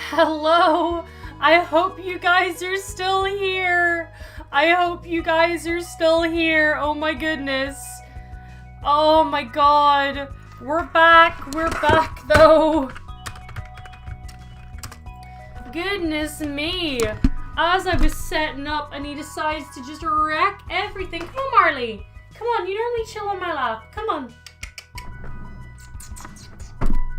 Hello! I hope you guys are still here! I hope you guys are still here! Oh my goodness! Oh my god! We're back though! Goodness me! As I was setting up and he decides to just wreck everything. Come on, Marley! Come on, you normally chill on my lap. Come on.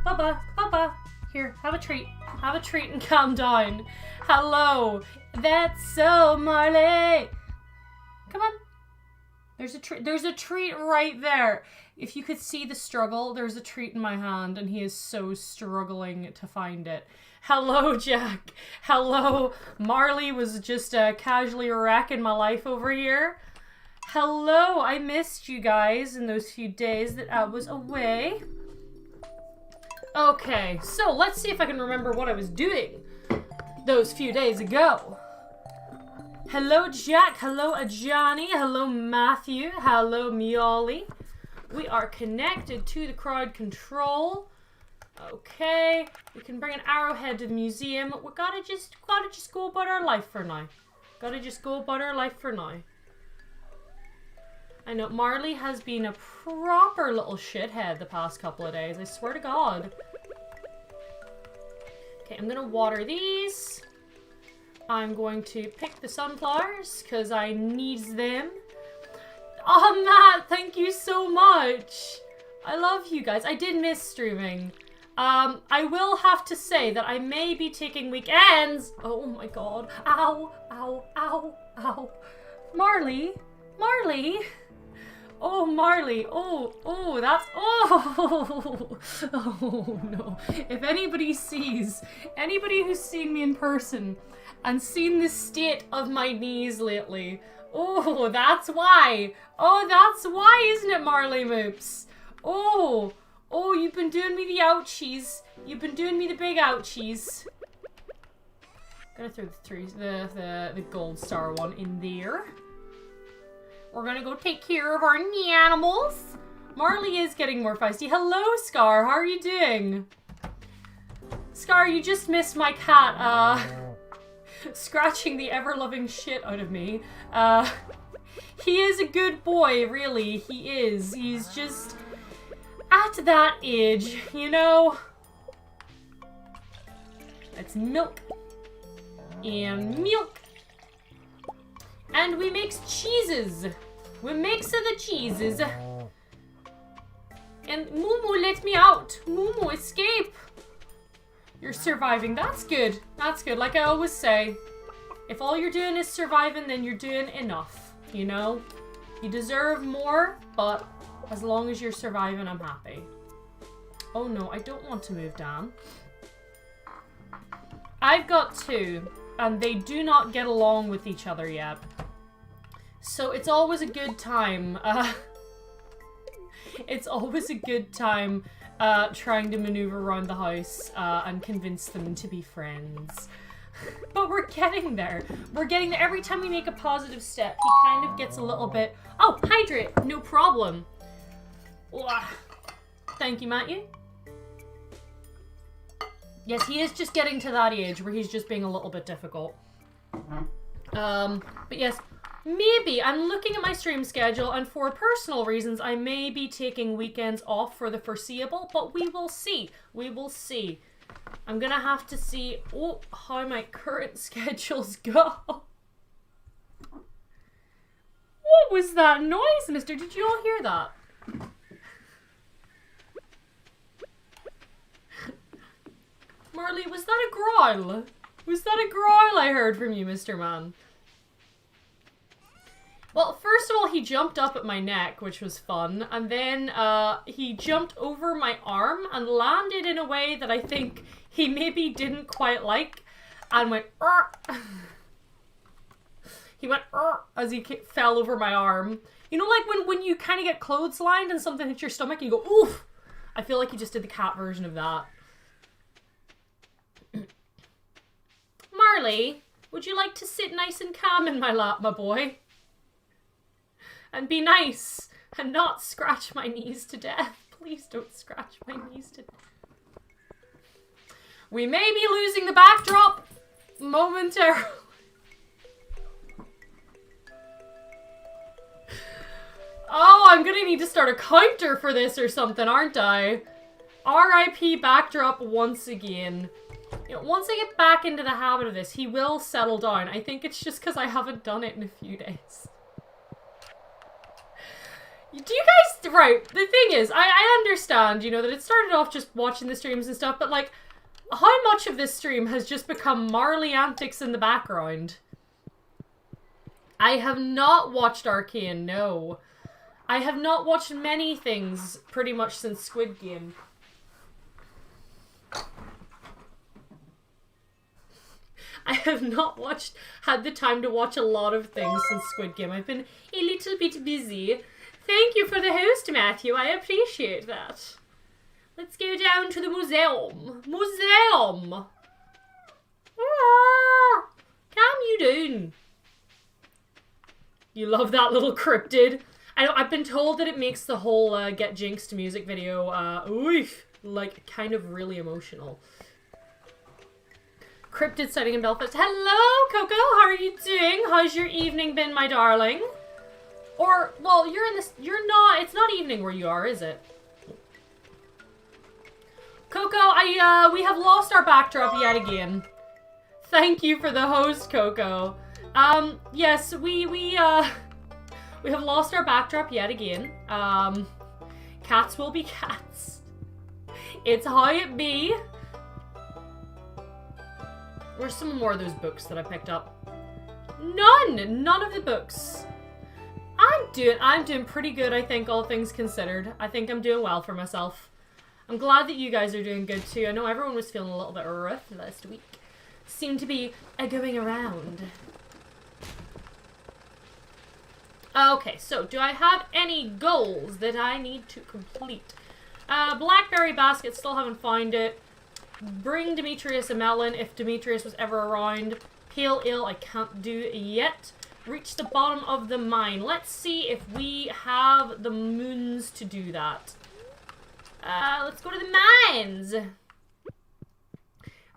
Bubba. Here, have a treat. Have a treat and calm down. Hello. That's so Marley. Come on. There's a treat right there. If you could see the struggle, there's a treat in my hand and he is so struggling to find it. Hello, Jack. Hello. Marley was just casually wrecking my life over here. Hello. I missed you guys in those few days that I was away. Okay, so let's see if I can remember what I was doing those few days ago. Hello, Jack. Hello, Johnny. Hello, Matthew. Hello, Mioli. We are connected to the crowd control. Okay, we can bring an arrowhead to the museum. We gotta just go about our life for now. I know Marley has been a proper little shithead the past couple of days. I swear to God. Okay, I'm gonna water these. I'm going to pick the sunflowers because I need them. Oh, Matt, thank you so much. I love you guys. I did miss streaming. I will have to say that I may be taking weekends. Oh my God. Ow, ow, ow, ow. Marley. Oh, Marley. Oh, that's, oh no. If anybody who's seen me in person and seen the state of my knees lately, oh, that's why. Oh, that's why, isn't it, Marley Moops? Oh, you've been doing me the ouchies. You've been doing me the big ouchies. Gonna throw the gold star one in there. We're gonna go take care of our animals. Marley is getting more feisty. Hello, Scar. How are you doing? Scar, you just missed my cat, scratching the ever-loving shit out of me. He is a good boy, really. He is. He's just at that age, you know? It's milk. And milk. And we makes cheeses. We makes the cheeses. And Mumu, let me out. Mumu, escape. You're surviving. That's good. That's good. Like I always say, if all you're doing is surviving, then you're doing enough. You know? You deserve more, but as long as you're surviving, I'm happy. Oh no, I don't want to move down. I've got two, and they do not get along with each other yet. So it's always a good time. It's always a good time trying to maneuver around the house and convince them to be friends. But we're getting there. We're getting there. Every time we make a positive step, he kind of gets a little bit... Oh, hydrate! No problem. Thank you, Matthew. Yes, he is just getting to that age where he's just being a little bit difficult. But yes, maybe I'm looking at my stream schedule, and for personal reasons, I may be taking weekends off for the foreseeable, but we will see. We will see. I'm gonna have to see how my current schedules go. What was that noise, mister? Did you all hear that? Marley, was that a growl? Was that a growl I heard from you, Mr. Man? Well, first of all, he jumped up at my neck, which was fun, and then he jumped over my arm and landed in a way that I think he maybe didn't quite like, and went, "Arr!" He went, "Arr!" as he fell over my arm. You know, like when you kind of get clotheslined and something hits your stomach and you go, oof! I feel like you just did the cat version of that. Marley, would you like to sit nice and calm in my lap, my boy? And be nice and not scratch my knees to death. Please don't scratch my knees to death. We may be losing the backdrop momentarily. Oh, I'm gonna need to start a counter for this or something, aren't I? RIP backdrop once again. You know, once I get back into the habit of this, he will settle down. I think it's just because I haven't done it in a few days. Do you guys... Right, the thing is, I understand, you know, that it started off just watching the streams and stuff, but, like, how much of this stream has just become Marley antics in the background? I have not watched Arcane, no. I have not watched many things pretty much since Squid Game. I have not had the time to watch a lot of things since Squid Game. I've been a little bit busy. Thank you for the host, Matthew. I appreciate that. Let's go down to the museum. Museum! Ah, calm you down. You love that little cryptid. I've been told that it makes the whole Get Jinxed music video, like, kind of really emotional. Cryptid sighting in Belfast. Hello, Coco. How are you doing? How's your evening been, my darling? Or, well, you're not, it's not evening where you are, is it? Coco, we have lost our backdrop yet again. Thank you for the host, Coco. Yes, we have lost our backdrop yet again. Cats will be cats. It's how it be. Where's some more of those books that I picked up? None of the books. I'm doing pretty good, I think, all things considered. I think I'm doing well for myself. I'm glad that you guys are doing good too. I know everyone was feeling a little bit rough last week. Seemed to be going around. Okay, so do I have any goals that I need to complete? Blackberry basket, still haven't found it. Bring Demetrius a melon if Demetrius was ever around. Pale ale, I can't do yet. Reach the bottom of the mine. Let's see if we have the moons to do that. Let's go to the mines. And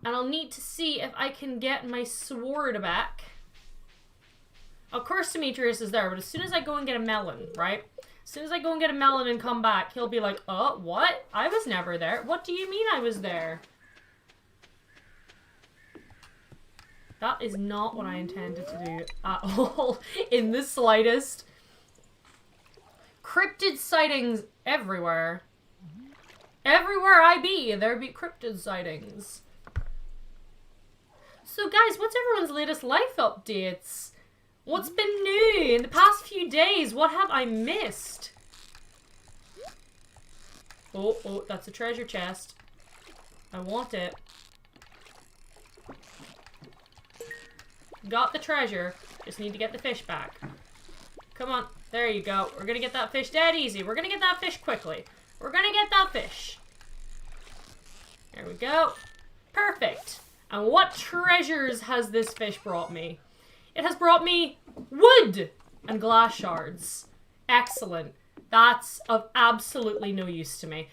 I'll need to see if I can get my sword back. Of course Demetrius is there, but as soon as I go and get a melon, right? As soon as I go and get a melon and come back, he'll be like, oh, what? I was never there. What do you mean I was there? That is not what I intended to do at all, in the slightest. Cryptid sightings everywhere. Everywhere I be, there be cryptid sightings. So guys, what's everyone's latest life updates? What's been new in the past few days? What have I missed? Oh, that's a treasure chest. I want it. Got the treasure. Just need to get the fish back. Come on. There you go. We're gonna get that fish dead easy. We're gonna get that fish quickly. We're gonna get that fish. There we go. Perfect. And what treasures has this fish brought me? It has brought me wood and glass shards. Excellent. That's of absolutely no use to me.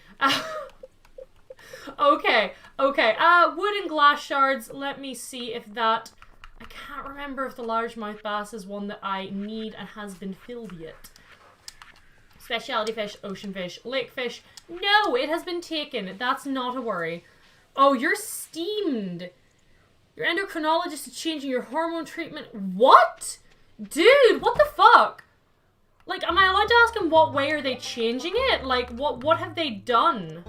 Okay. Wood and glass shards. Let me see if that... I can't remember if the largemouth bass is one that I need and has been filled yet. Specialty fish, ocean fish, lake fish. No, it has been taken. That's not a worry. Oh, you're steamed. Your endocrinologist is changing your hormone treatment. What? Dude, what the fuck? Like, am I allowed to ask him what way are they changing it? Like, what have they done?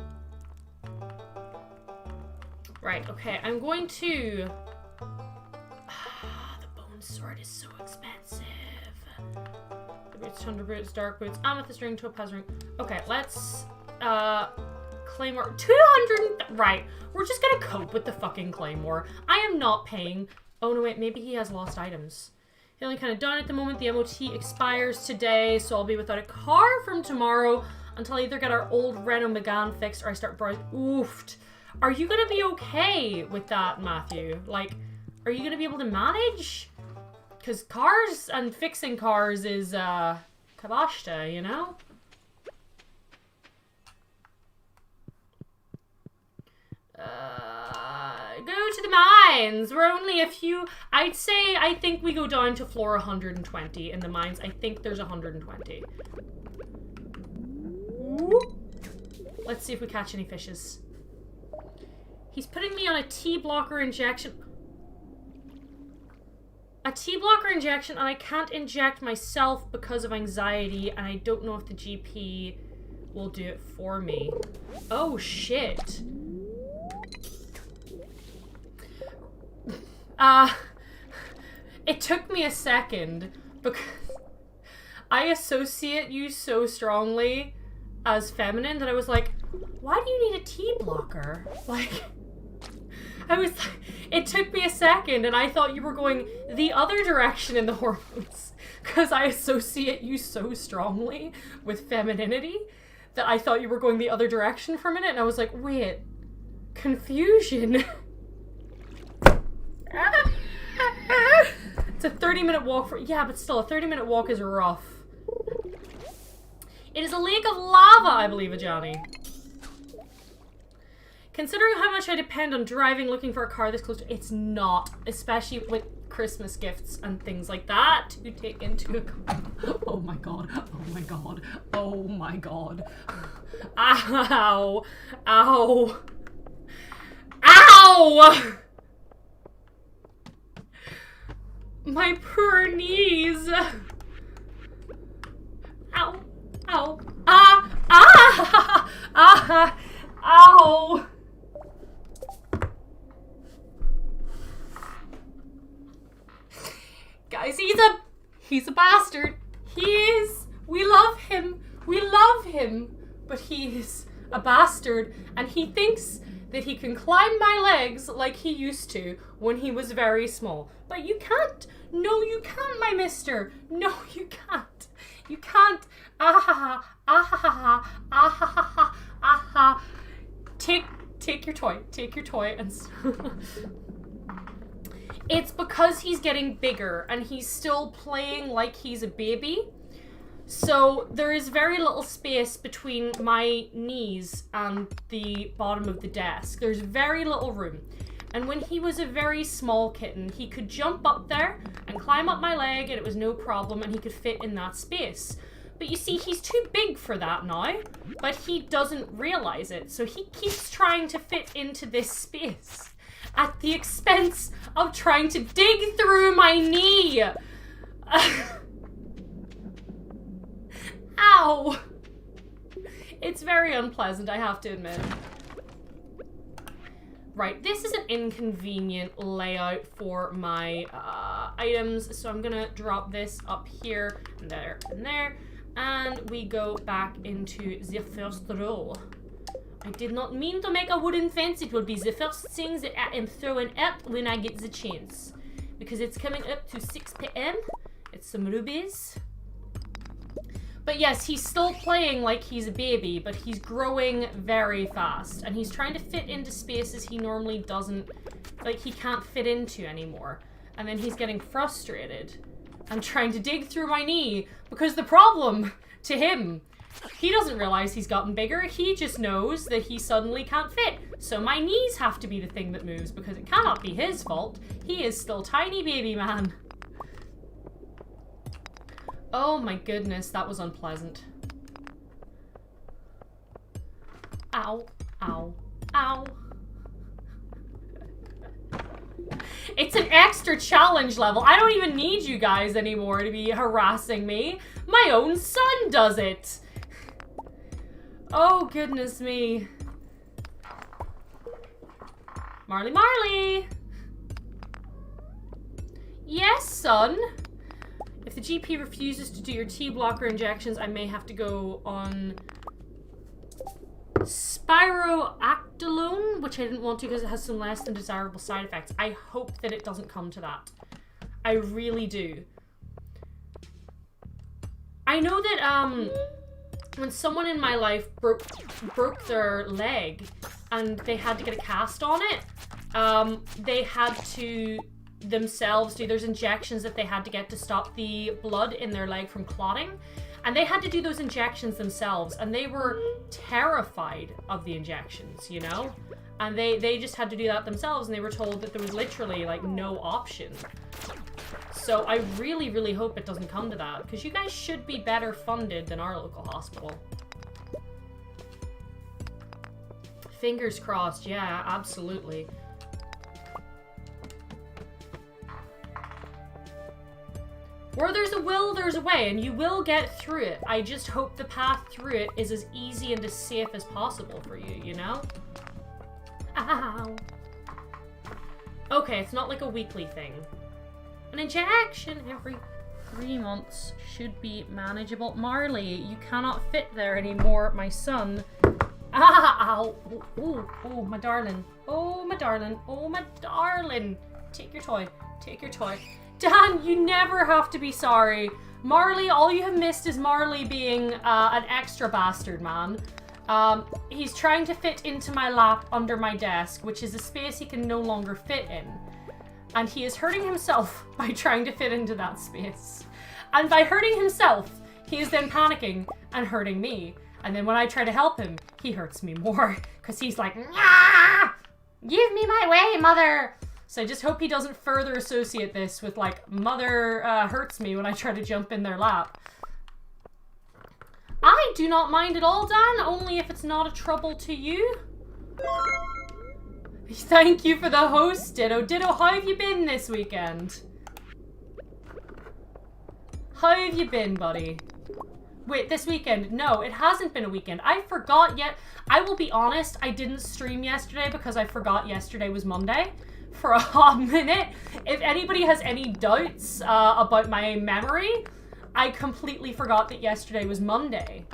Right, okay, I'm going to... the bone sword is so expensive. The boots, thunder boots, dark boots, amethyst ring, topaz ring. Okay, let's, claymore. 200... Right, we're just gonna cope with the fucking claymore. I am not paying... Oh, no, wait, maybe he has lost items. Feeling kind of done at the moment. The MOT expires today, so I'll be without a car from tomorrow until I either get our old Renault Megane fixed or I start browsing. Oofed. Are you gonna be okay with that, Matthew? Like, are you gonna be able to manage? Because cars and fixing cars is, kabashta, you know? the mines. We're only a few... I think we go down to floor 120 in the mines. I think there's 120. Let's see if we catch any fishes. He's putting me on a T-blocker injection. A T-blocker injection, and I can't inject myself because of anxiety, and I don't know if the GP will do it for me. Oh, shit. It took me a second because I associate you so strongly as feminine that I was like, why do you need a T-blocker? Like, I was like, it took me a second and I thought you were going the other direction in the hormones because I associate you so strongly with femininity that I thought you were going the other direction for a minute, and I was like, wait, confusion. It's a 30-minute walk for... Yeah, but still, a 30-minute walk is rough. It is a lake of lava, I believe, Ajani. Considering how much I depend on driving, looking for a car this close to... It's not. Especially with Christmas gifts and things like that to take into account. Oh my god. Oh my god. Oh my god. Ow. Ow. Ow! My poor knees. Ow. Ow. Ah. Ah. Ah. Ow. Guys, he's a bastard. He is. We love him. We love him. But he's a bastard, and he thinks that he can climb my legs like he used to when he was very small. But you can't. No, you can't, my mister. No, you can't. You can't. Ah ha ha. Ah ha ha. Ah ha ha. Ah ha. Take your toy. Take your toy and... It's because he's getting bigger and he's still playing like he's a baby. So there is very little space between my knees and the bottom of the desk. There's very little room. And when he was a very small kitten, he could jump up there and climb up my leg and it was no problem and he could fit in that space. But you see, he's too big for that now, but he doesn't realize it. So he keeps trying to fit into this space at the expense of trying to dig through my knee. Ow. It's very unpleasant, I have to admit. Right, this is an inconvenient layout for my items, so I'm gonna drop this up here, and there, and there, and we go back into the first row. I did not mean to make a wooden fence. It will be the first thing that I am throwing up when I get the chance. Because it's coming up to 6 p.m. It's some rubies. But yes, he's still playing like he's a baby, but he's growing very fast. And he's trying to fit into spaces he normally doesn't, like he can't fit into anymore. And then he's getting frustrated and trying to dig through my knee because the problem to him, he doesn't realize he's gotten bigger. He just knows that he suddenly can't fit. So my knees have to be the thing that moves because it cannot be his fault. He is still tiny baby man. Oh my goodness, that was unpleasant. Ow, ow, ow. It's an extra challenge level. I don't even need you guys anymore to be harassing me. My own son does it. Oh goodness me. Marley, Marley. Yes, son. If the GP refuses to do your T-blocker injections, I may have to go on spiroactylone, which I didn't want to because it has some less than desirable side effects. I hope that it doesn't come to that. I really do. I know that when someone in my life broke their leg and they had to get a cast on it, they had to themselves do, there's injections that they had to get to stop the blood in their leg from clotting, and they had to do those injections themselves, and they were terrified of the injections, you know? And they just had to do that themselves, and they were told that there was literally, like, no option. So I really, really hope it doesn't come to that, because you guys should be better funded than our local hospital. Fingers crossed, yeah, absolutely. Where there's a will, there's a way, and you will get through it. I just hope the path through it is as easy and as safe as possible for you, you know? Ow. Okay, it's not like a weekly thing. An injection every 3 months should be manageable. Marley, you cannot fit there anymore, my son. Ow! Oh, oh, my darling. Oh, my darling. Oh, my darling. Take your toy. Take your toy. Dan, you never have to be sorry. Marley, all you have missed is Marley being an extra bastard, man. He's trying to fit into my lap under my desk, which is a space he can no longer fit in. And he is hurting himself by trying to fit into that space. And by hurting himself, he is then panicking and hurting me. And then when I try to help him, he hurts me more. Because he's like, "Nyah! Give me my way, mother!" So I just hope he doesn't further associate this with, like, mother hurts me when I try to jump in their lap. I do not mind at all, Dan, only if it's not a trouble to you. Thank you for the host, Ditto. Ditto, how have you been this weekend? How have you been, buddy? Wait, this weekend? No, it hasn't been a weekend. I forgot yet. I will be honest, I didn't stream yesterday because I forgot yesterday was Monday. For a hot minute. If anybody has any doubts about my memory, I completely forgot that yesterday was Monday.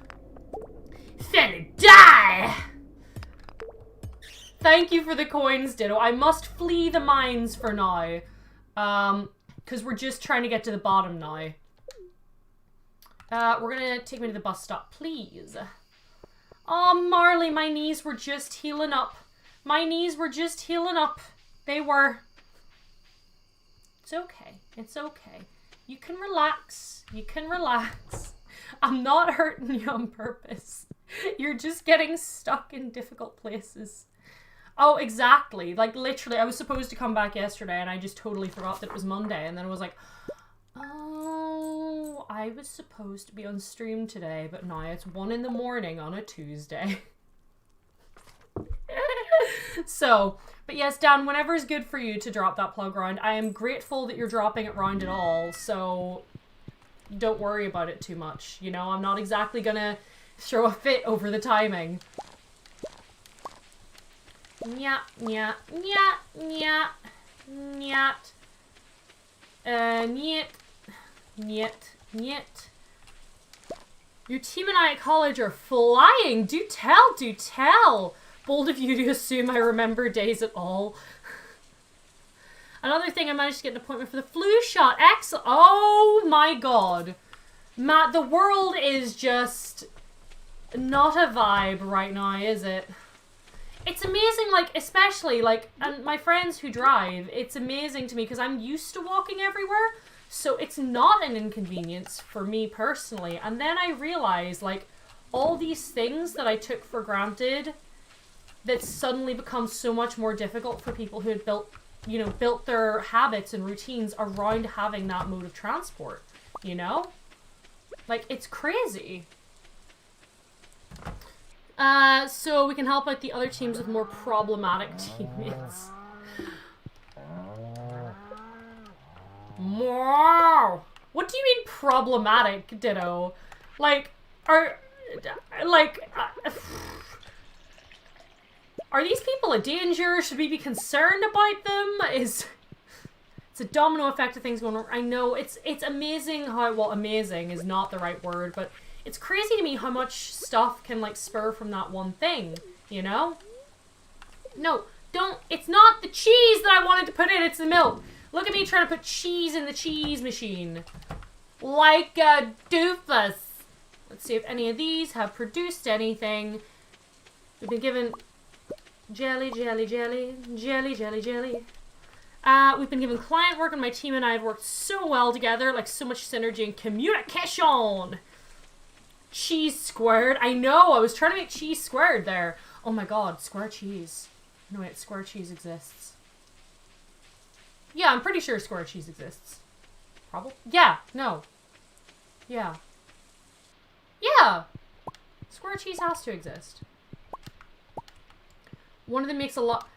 Finna die! Thank you for the coins, Ditto. I must flee the mines for now. Because we're just trying to get to the bottom now. We're gonna take me to the bus stop, please. Oh, Marley, my knees were just healing up. My knees were just healing up. They were. It's okay. It's okay. You can relax. You can relax. I'm not hurting you on purpose. You're just getting stuck in difficult places. Oh, exactly. Like, literally, I was supposed to come back yesterday and I just totally forgot that it was Monday. And then I was like, oh, I was supposed to be on stream today, but now it's 1 in the morning on a Tuesday. So, but yes, Dan, whenever is good for you to drop that plug round. I am grateful that you're dropping it round at all, so don't worry about it too much. You know, I'm not exactly gonna throw a fit over the timing. Nyat, nyat, nyat, nyat, nyat. Nyet, nyet, nyet. Your team and I at college are flying. Do tell, do tell. Bold of you to assume I remember days at all. Another thing, I managed to get an appointment for the flu shot. Excellent. Oh my god. Matt, the world is just not a vibe right now, is it? It's amazing, like, especially, like, and my friends who drive, it's amazing to me because I'm used to walking everywhere, so it's not an inconvenience for me personally. And then I realize, like, all these things that I took for granted that suddenly become so much more difficult for people who had built, you know, built their habits and routines around having that mode of transport, you know? Like, it's crazy. So we can help out the other teams with more problematic teammates. More. What do you mean problematic, Ditto? Like, are these people a danger? Should we be concerned about them? It's a domino effect of things going on. I know, it's amazing how, well, amazing is not the right word, but it's crazy to me how much stuff can, like, spur from that one thing, you know? No, don't, it's not the cheese that I wanted to put in, it's the milk. Look at me trying to put cheese in the cheese machine. Like a doofus. Let's see if any of these have produced anything. We've been given jelly, jelly, jelly, jelly, jelly, jelly. We've been given client work, and my team and I have worked so well together, like so much synergy and communication. Cheese squared. I know, I was trying to make cheese squared there. Oh my god, square cheese. No, wait, square cheese exists. Yeah, I'm pretty sure square cheese exists. Probably. Yeah, no. Yeah. Yeah! Square cheese has to exist. One of them makes a lot...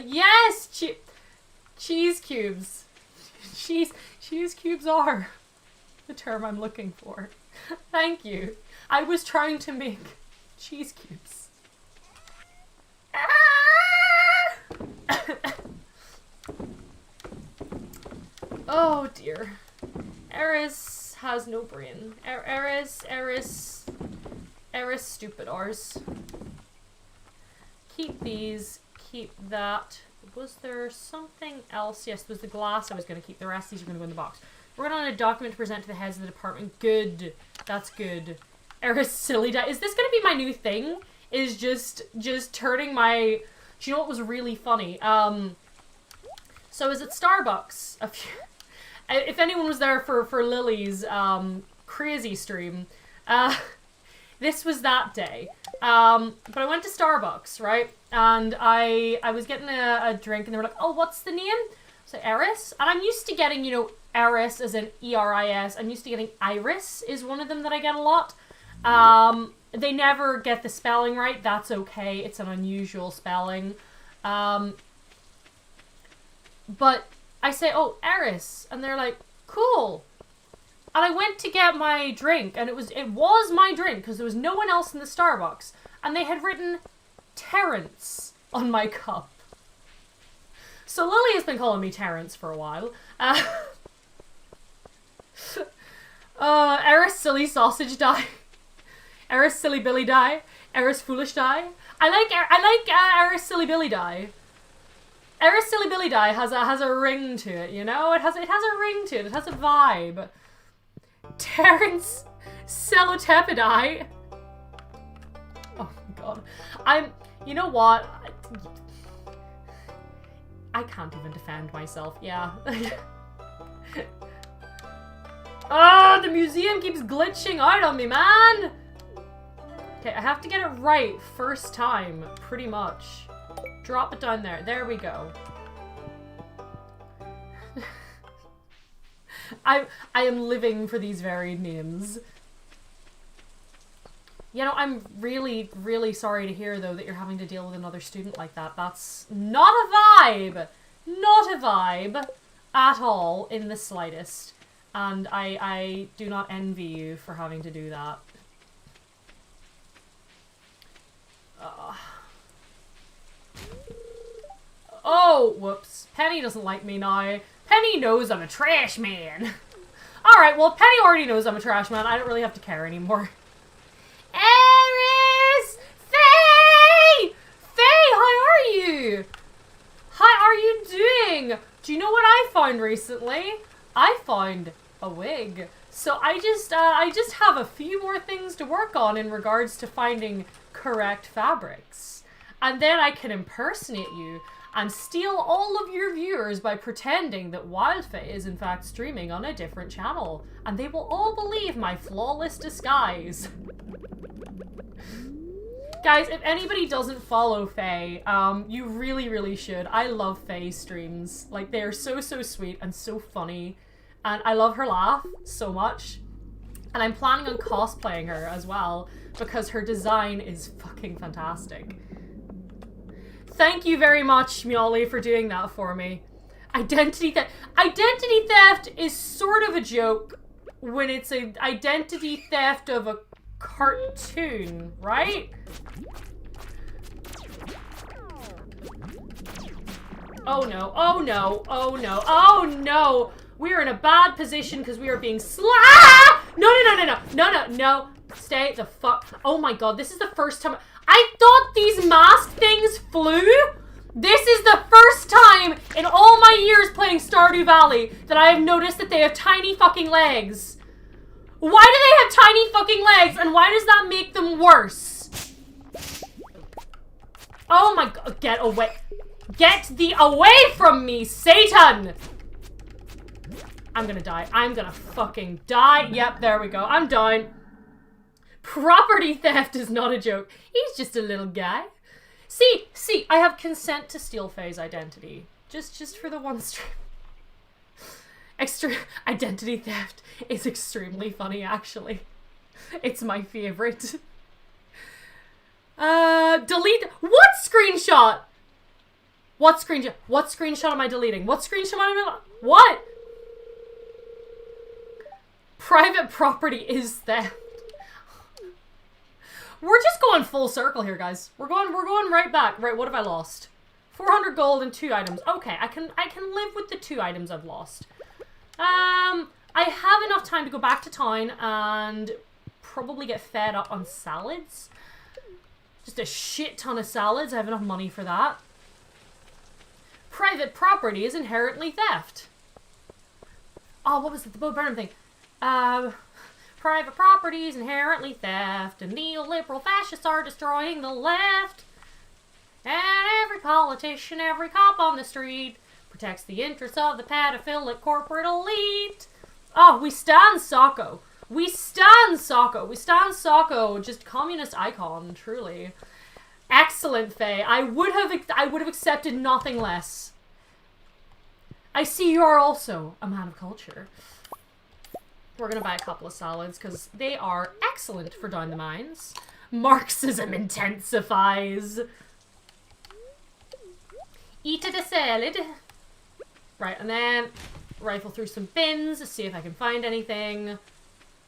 Yes! Cheese cubes. Cheese cubes are the term I'm looking for. Thank you. I was trying to make cheese cubes. Oh dear. Eris has no brain. Eris, stupid ours. Keep these, keep that. Was there something else? Yes, there's the glass I was going to keep. The rest of these are going to go in the box. We're going on a document to present to the heads of the department. Good. That's good. Eris silly die. Is this going to be my new thing? Is just turning my... Do you know what was really funny? So I was at Starbucks a few... If anyone was there for Lily's crazy stream, this was that day. But I went to Starbucks, right? And I was getting a drink, and they were like, "Oh, what's the name?" So Eris, and I'm used to getting, you know, Eris as in E-R-I-S. I'm used to getting Iris is one of them that I get a lot. They never get the spelling right. That's okay. It's an unusual spelling. But I say, "Oh, Eris," and they're like, "Cool." And I went to get my drink, and it was my drink because there was no one else in the Starbucks, and they had written Terrence on my cup. So Lily has been calling me Terrence for a while. Eris silly sausage die. Eris silly Billy die. Eris foolish die. I like Eris silly Billy die. Eris silly Billy die has a ring to it, you know? It has a ring to it. It has a vibe. Terrence Celotepidie. Oh my god. You know what? I can't even defend myself. Yeah. Oh, the museum keeps glitching out on me, man! Okay, I have to get it right first time, pretty much. Drop it down there. There we go. I am living for these varied names. You know, I'm really, really sorry to hear, though, that you're having to deal with another student like that. That's not a vibe! Not a vibe at all, in the slightest. And I do not envy you for having to do that. Oh, whoops. Penny doesn't like me now. Penny knows I'm a trash man. Alright, well, if Penny already knows I'm a trash man, I don't really have to care anymore. Eris! Faye! Faye, how are you? How are you doing? Do you know what I found recently? I found a wig. So I just have a few more things to work on in regards to finding correct fabrics. And then I can impersonate you and steal all of your viewers by pretending that WildFae is in fact streaming on a different channel. And they will all believe my flawless disguise. Guys, if anybody doesn't follow Faye, you really, really should. I love Faye's streams. Like, they are so, so sweet and so funny. And I love her laugh so much. And I'm planning on cosplaying her as well, because her design is fucking fantastic. Thank you very much, Mioli, for doing that for me. Identity theft. Identity theft is sort of a joke when it's an identity theft of a cartoon, right? Oh no, oh no, oh no, oh no! We are in a bad position because we are being No, no, no, no, no, no, no, no. Stay the fuck. Oh my god, this is the first time. I thought these mask things flew. This is the first time in all my years playing Stardew Valley that I have noticed that they have tiny fucking legs. Why do they have tiny fucking legs, and why does that make them worse? Oh my god, get away. Get thee away from me, Satan! I'm gonna die. I'm gonna fucking die. Yep, there we go. I'm down. Property theft is not a joke. He's just a little guy. See, I have consent to steal Faye's identity. Just for the one stream. Extra identity theft is extremely funny, actually. It's my favorite. Delete. What screenshot? What screenshot? What screenshot am I deleting? What screenshot am I? What? Private property is theft. We're just going full circle here, guys. We're going right back. Right, what have I lost? 400 gold and 2 items. Okay, I can live with the 2 items I've lost. I have enough time to go back to town and probably get fed up on salads. Just a shit ton of salads. I have enough money for that. Private property is inherently theft. Oh, what was it? The Bo Burnham thing. Private property is inherently theft, and neoliberal fascists are destroying the left. And every politician, every cop on the street protects the interests of the pedophilic corporate elite. Oh, we stand Socko. We stand Socko. We stand Socko. Just communist icon, truly. Excellent, Faye. I would have accepted nothing less. I see you are also a man of culture. We're gonna buy a couple of salads because they are excellent for down the mines. Marxism intensifies. Eat a salad. Right, and then rifle through some bins, see if I can find anything.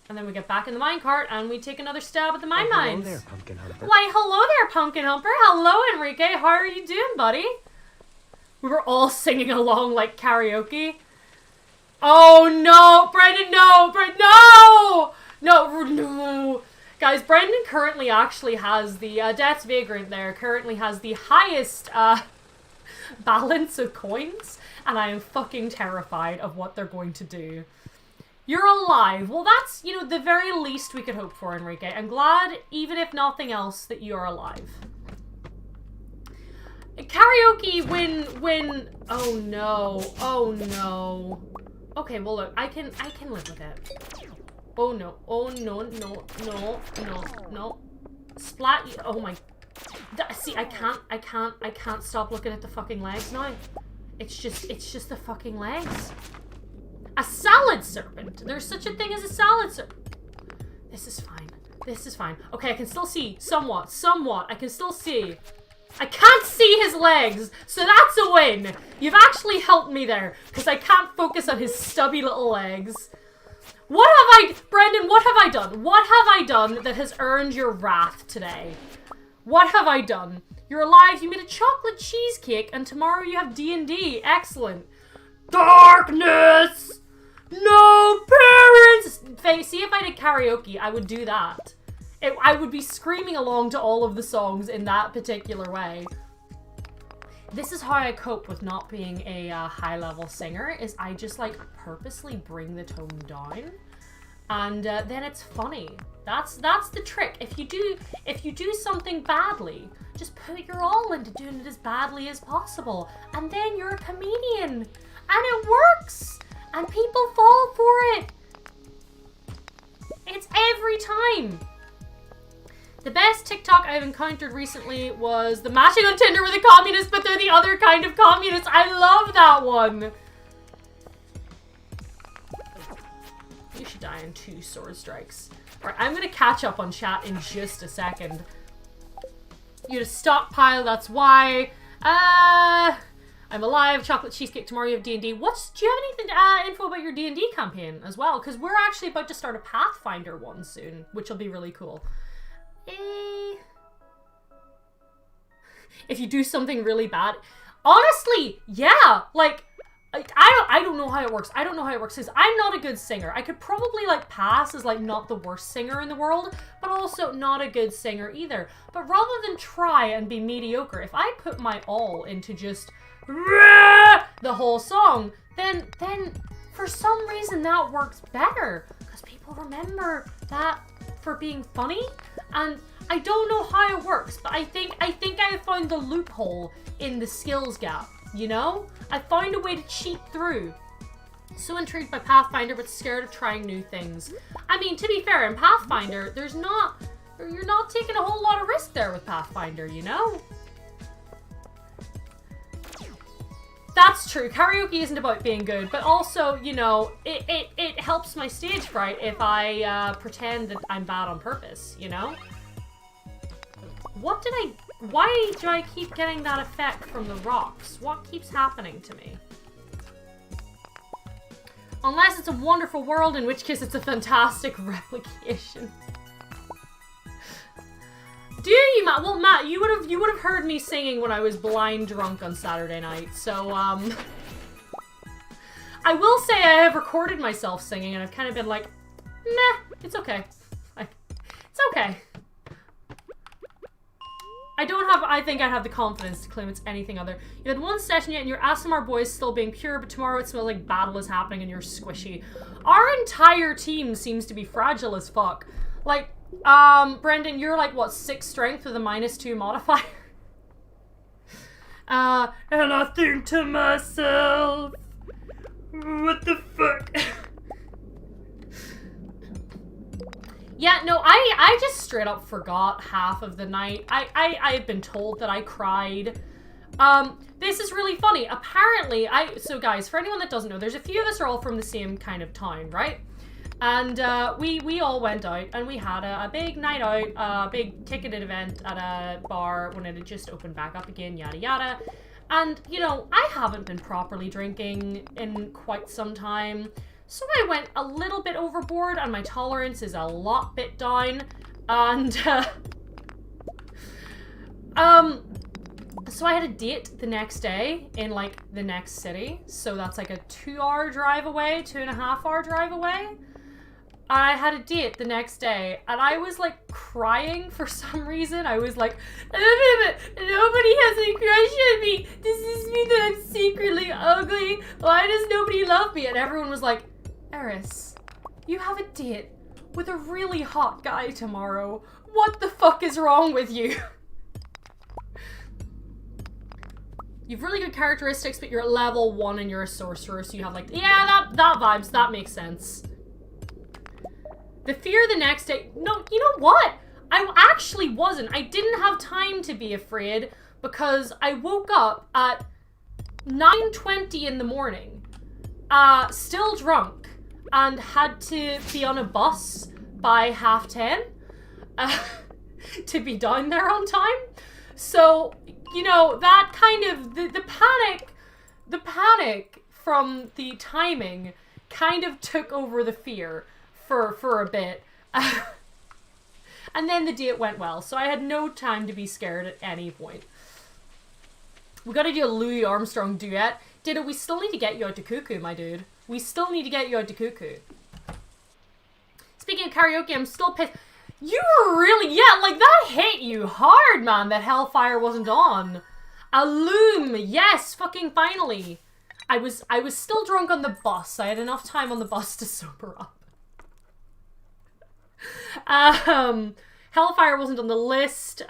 And then we get back in the minecart and we take another stab at the mines. Hello there, Pumpkin Humper. Why, hello there, Pumpkin Humper. Hello, Enrique. How are you doing, buddy? We were all singing along like karaoke. Oh no, Brendan, no! No! No! Guys, Brendan currently actually has the, Death's Vagrant there, currently has the highest, balance of coins. And I am fucking terrified of what they're going to do. You're alive. Well, that's, you know, the very least we could hope for, Enrique. I'm glad, even if nothing else, that you're alive. Karaoke when... Oh no. Oh no. Okay, well look, I can live with it. Oh no. Oh no, no. Splat. Oh my. See, I can't stop looking at the fucking legs now. It's just the fucking legs. A salad serpent. There's such a thing as a salad serpent. This is fine. This is fine. Okay, I can still see. Somewhat. I can still see. I can't see his legs, so that's a win. You've actually helped me there, because I can't focus on his stubby little legs. What have I... Brendan, what have I done? What have I done that has earned your wrath today? What have I done? You're alive, you made a chocolate cheesecake, and tomorrow you have D&D. Excellent. Darkness! No parents! Faye, see if I did karaoke, I would do that. I would be screaming along to all of the songs in that particular way. This is how I cope with not being a high-level singer, is I just, like, purposely bring the tone down. And then it's funny. That's the trick. If you do something badly, just put your all into doing it as badly as possible. And then you're a comedian. And it works! And people fall for it! It's every time! The best TikTok I've encountered recently was the matching on Tinder with a communist, but they're the other kind of communist. I love that one! You should die in 2 sword strikes. Alright, I'm gonna catch up on chat in just a second. You had a stockpile, that's why. I'm alive, chocolate cheesecake, tomorrow you have D&D. Do you have anything info about your D&D campaign as well? Because we're actually about to start a Pathfinder one soon, which will be really cool. If you do something really bad, honestly, yeah, like, I don't know how it works. I don't know how it works because I'm not a good singer. I could probably like pass as like not the worst singer in the world, but also not a good singer either. But rather than try and be mediocre, if I put my all into just the whole song, then for some reason that works better because people remember that for being funny. And I don't know how it works, but I think I have found the loophole in the skills gap, you know? I found a way to cheat through. So intrigued by Pathfinder, but scared of trying new things. I mean, to be fair, in Pathfinder, you're not taking a whole lot of risk there with Pathfinder, you know? That's true. Karaoke isn't about being good, but also, you know, it helps my stage fright if I pretend that I'm bad on purpose, you know? Why do I keep getting that effect from the rocks? What keeps happening to me? Unless it's a wonderful world, in which case it's a fantastic replication. Do you, Matt? Well, Matt, you would have heard me singing when I was blind drunk on Saturday night. So, I will say I have recorded myself singing, and I've kind of been like, meh, it's okay. Like, it's okay. I think I have the confidence to claim it's anything other. You had one session yet and your ASMR boy is still being pure, but tomorrow it smells like battle is happening and you're squishy. Our entire team seems to be fragile as fuck. Like, Brendan, you're like, what, 6 strength with a -2 modifier? And I think to myself, what the fuck? Yeah, no, I just straight up forgot half of the night. I've been told that I cried. This is really funny. Apparently, so guys, for anyone that doesn't know, there's a few of us are all from the same kind of town, right? And we all went out and we had a big night out, a big ticketed event at a bar when it had just opened back up again, yada yada. And, you know, I haven't been properly drinking in quite some time. So I went a little bit overboard and my tolerance is a lot bit down. And, so I had a date the next day in, like, the next city. So that's like a 2-hour drive away, 2.5-hour drive away. I had a date the next day and I was, like, crying for some reason. I was like, nobody has a crush on me. Does this mean that I'm secretly ugly? Why does nobody love me? And everyone was like, Eris, you have a date with a really hot guy tomorrow. What the fuck is wrong with you? You've really good characteristics, but you're at level 1 and you're a sorcerer, so you have like, yeah, that vibes, that makes sense. The fear the next day, no, you know what? I actually wasn't. I didn't have time to be afraid because I woke up at 9:20 in the morning, still drunk, and had to be on a bus by 10:30 to be down there on time. So, you know, that kind of, the panic from the timing kind of took over the fear for a bit. And then the date went well, so I had no time to be scared at any point. We gotta do a Louis Armstrong duet. Ditto, we still need to get you out to Cuckoo, my dude. We still need to get you out to Cuckoo. Speaking of karaoke, I'm still pissed. You were really, yeah, like that hit you hard, man, that Hellfire wasn't on. A loom, yes, fucking finally. I was still drunk on the bus. I had enough time on the bus to sober up. Hellfire wasn't on the list.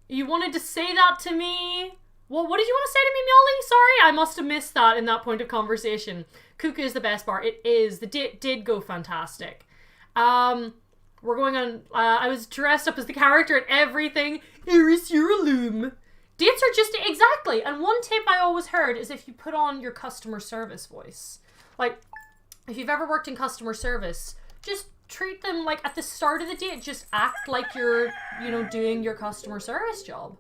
You wanted to say that to me? Well, what did you want to say to me, Molly? Sorry, I must have missed that in that point of conversation. Cuckoo is the best bar. It is. The date did go fantastic. We're going on... I was dressed up as the character and everything. Eris, you're a loom. Dates are just... Exactly. And one tip I always heard is if you put on your customer service voice. Like, if you've ever worked in customer service, just treat them like at the start of the date, just act like you're, you know, doing your customer service job.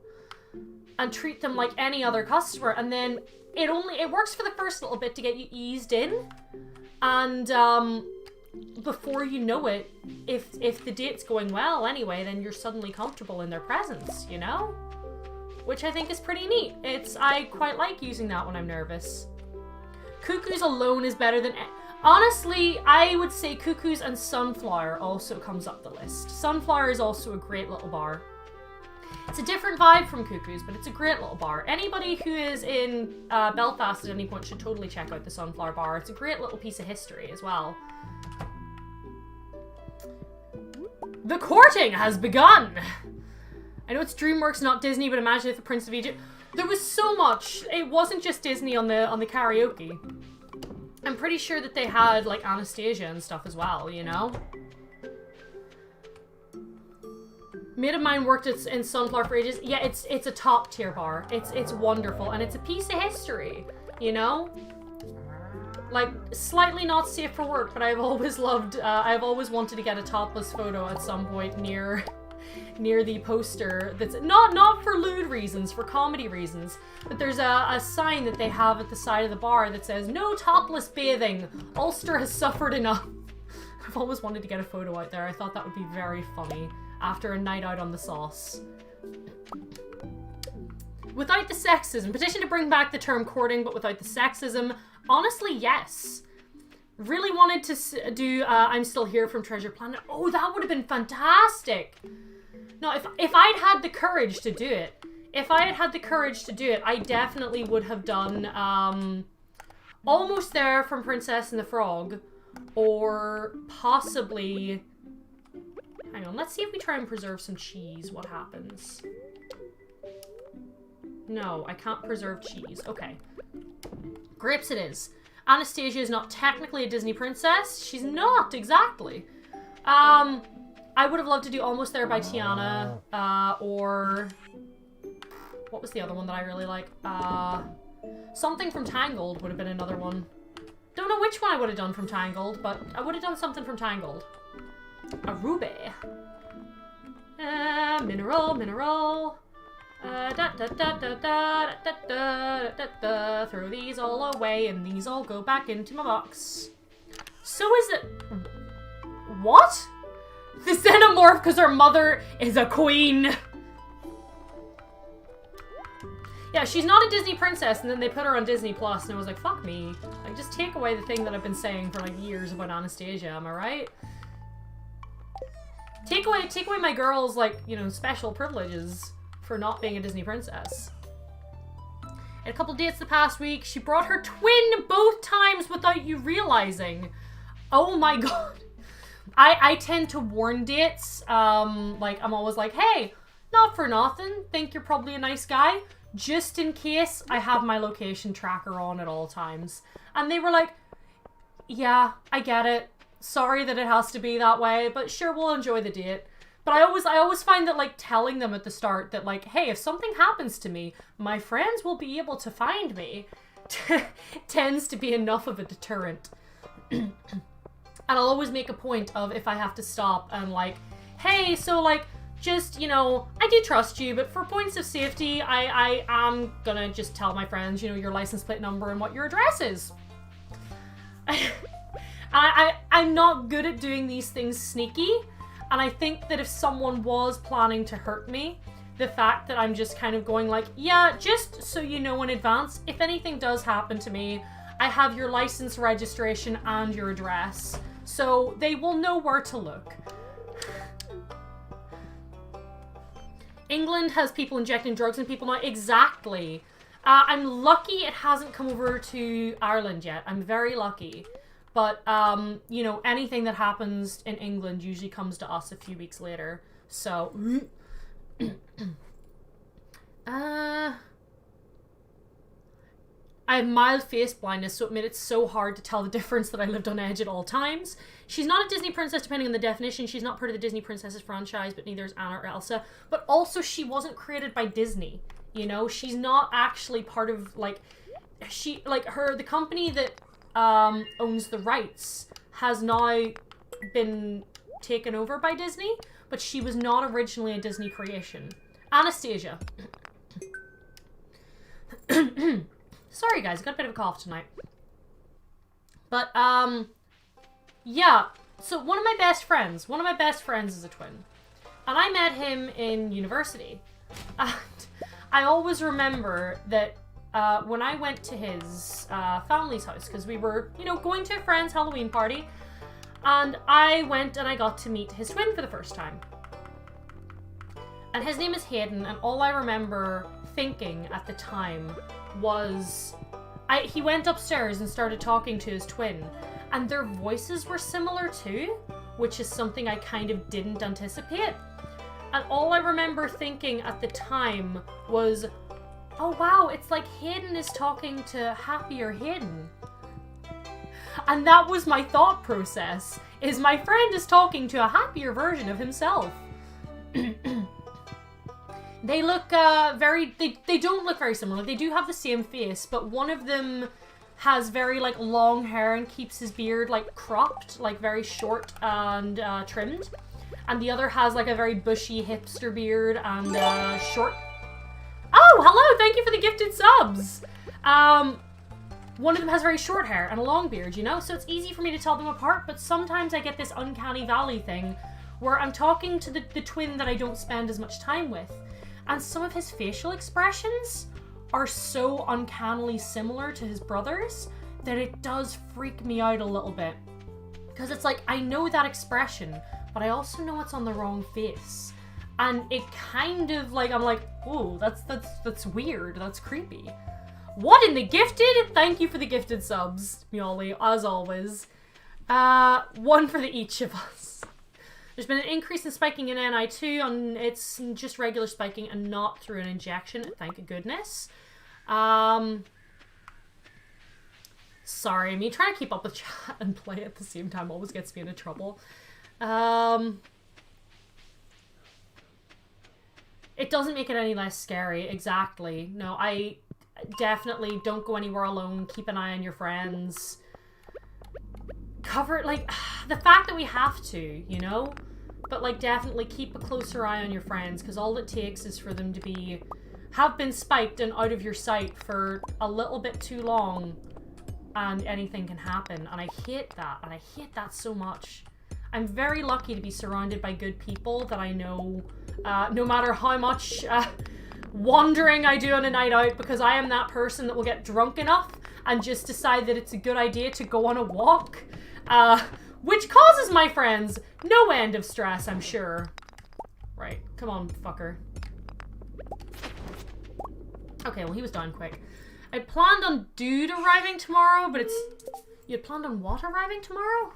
And treat them like any other customer. And then it works for the first little bit to get you eased in. And before you know it, if the date's going well anyway, then you're suddenly comfortable in their presence, you know? Which I think is pretty neat. I quite like using that when I'm nervous. Cuckoos alone is better than... Honestly, I would say Cuckoos and Sunflower also comes up the list. Sunflower is also a great little bar. It's a different vibe from Cuckoos, but it's a great little bar. Anybody who is in Belfast at any point should totally check out the Sunflower Bar. It's a great little piece of history as well. The courting has begun! I know it's DreamWorks, not Disney, but imagine if the Prince of Egypt... There was so much. It wasn't just Disney on the karaoke. I'm pretty sure that they had like Anastasia and stuff as well, you know? Mate of mine worked in Sunflower for ages. Yeah, it's a top tier bar. It's wonderful and it's a piece of history, you know? Like, slightly not safe for work, but I've always loved, I've always wanted to get a topless photo at some point near the poster. That's not for lewd reasons, for comedy reasons, but there's a sign that they have at the side of the bar that says, "No topless bathing. Ulster has suffered enough." I've always wanted to get a photo out there. I thought that would be very funny after a night out on the sauce. Without the sexism. Petition to bring back the term courting, but without the sexism. Honestly, yes. Really wanted to do I'm Still Here from Treasure Planet. Oh, that would have been fantastic. No, if I'd had the courage to do it, I definitely would have done Almost There from Princess and the Frog, or possibly, hang on, let's see if we try and preserve some cheese, what happens. No, I can't preserve cheese. Okay. Grapes it is. Anastasia is not technically a Disney princess. She's not, exactly. I would have loved to do Almost There by Tiana, or what was the other one that I really like? Something from Tangled would have been another one. Don't know which one I would have done from Tangled, but I would have done something from Tangled. A ruby. Mineral. Throw these all away and these all go back into my box. So is it... What? The Xenomorph because her mother is a queen. Yeah, she's not a Disney princess, and then they put her on Disney Plus, and I was like, fuck me. Like, just take away the thing that I've been saying for like years about Anastasia, am I right? Take away my girl's, like, you know, special privileges for not being a Disney princess. At a couple dates the past week, she brought her twin both times without you realizing. Oh my god. I tend to warn dates. Like, I'm always like, hey, not for nothing. Think you're probably a nice guy. Just in case, I have my location tracker on at all times. And they were like, yeah, I get it. Sorry that it has to be that way, but sure, we'll enjoy the date. But I always find that, like, telling them at the start that, like, hey, if something happens to me, my friends will be able to find me, tends to be enough of a deterrent. And I'll always make a point of, if I have to stop and, like, hey, so, like, just, you know, I do trust you, but for points of safety, I am gonna just tell my friends, you know, your license plate number and what your address is. I'm not good at doing these things sneaky, and I think that if someone was planning to hurt me, the fact that I'm just kind of going like, yeah, just so you know in advance, if anything does happen to me, I have your license, registration, and your address, so they will know where to look. England has people injecting drugs in people now. Exactly. I'm lucky it hasn't come over to Ireland yet. I'm very lucky. But, you know, anything that happens in England usually comes to us a few weeks later. So, I have mild face blindness, so it made it so hard to tell the difference that I lived on edge at all times. She's not a Disney princess, depending on the definition. She's not part of the Disney Princesses franchise, but neither is Anna or Elsa. But also, she wasn't created by Disney. You know, she's not actually part of, like, the company that owns the rights has now been taken over by Disney, but she was not originally a Disney creation. Anastasia. Sorry guys, got a bit of a cough tonight. But, yeah. So one of my best friends is a twin. And I met him in university. And I always remember that when I went to his family's house, because we were, you know, going to a friend's Halloween party, and I went and I got to meet his twin for the first time. And his name is Hayden, and all I remember thinking at the time was, he went upstairs and started talking to his twin, and their voices were similar too, which is something I kind of didn't anticipate. And all I remember thinking at the time was, Oh wow, it's like Hayden is talking to happier Hayden. And that was my thought process, is my friend is talking to a happier version of himself. They look they don't look very similar. They do have the same face, but one of them has very like long hair and keeps his beard like cropped, like very short and trimmed. And the other has like a very bushy hipster beard and short. Oh, hello! Thank you for the gifted subs! One of them has very short hair and a long beard, you know? So it's easy for me to tell them apart, but sometimes I get this uncanny valley thing where I'm talking to the twin that I don't spend as much time with. And some of his facial expressions are so uncannily similar to his brother's that it does freak me out a little bit. Because it's like, I know that expression, but I also know it's on the wrong face. And it kind of like, I'm like, oh, that's weird, that's creepy. What in the gifted? Thank you for the gifted subs, Mioli, as always. One for each of us. There's been an increase in spiking in NI2, and it's just regular spiking and not through an injection, thank goodness. Sorry, me trying to keep up with chat and play at the same time always gets me into trouble. It doesn't make it any less scary, exactly. No, I definitely don't go anywhere alone, keep an eye on your friends. Cover, like, the fact that we have to, you know? But, like, definitely keep a closer eye on your friends, because all it takes is for them to have been spiked and out of your sight for a little bit too long, and anything can happen. And I hate that, and I hate that so much. I'm very lucky to be surrounded by good people that I know, no matter how much wandering I do on a night out, because I am that person that will get drunk enough and just decide that it's a good idea to go on a walk. Which causes my friends no end of stress, I'm sure. Right, come on, fucker. Okay, well, he was done quick. I planned on Dude arriving tomorrow, but it's... You had planned on what arriving tomorrow?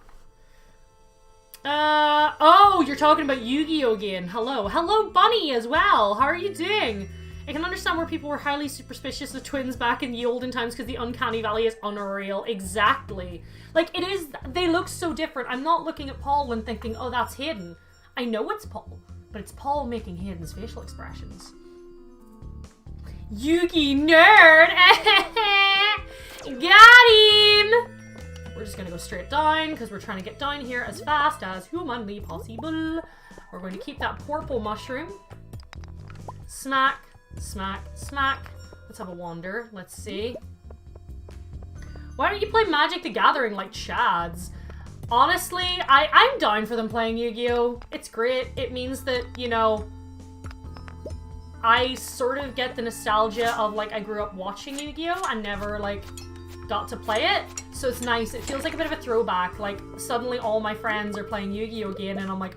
Oh, you're talking about Yu-Gi-Oh! Again. Hello. Hello, Bunny, as well. How are you doing? I can understand where people were highly superstitious of twins back in the olden times because the uncanny valley is unreal. Exactly. Like, it is... They look so different. I'm not looking at Paul and thinking, oh, that's Hayden. I know it's Paul, but it's Paul making Hayden's facial expressions. Yugi nerd! Got him! We're just gonna go straight down because we're trying to get down here as fast as humanly possible. We're going to keep that purple mushroom. Smack, smack, smack. Let's have a wander. Let's see. Why don't you play Magic the Gathering like Chads? Honestly, I'm down for them playing Yu-Gi-Oh! It's great. It means that, you know, I sort of get the nostalgia of, like, I grew up watching Yu-Gi-Oh! And never, like, got to play it. So it's nice. It feels like a bit of a throwback. Like, suddenly all my friends are playing Yu-Gi-Oh! Again, and I'm like,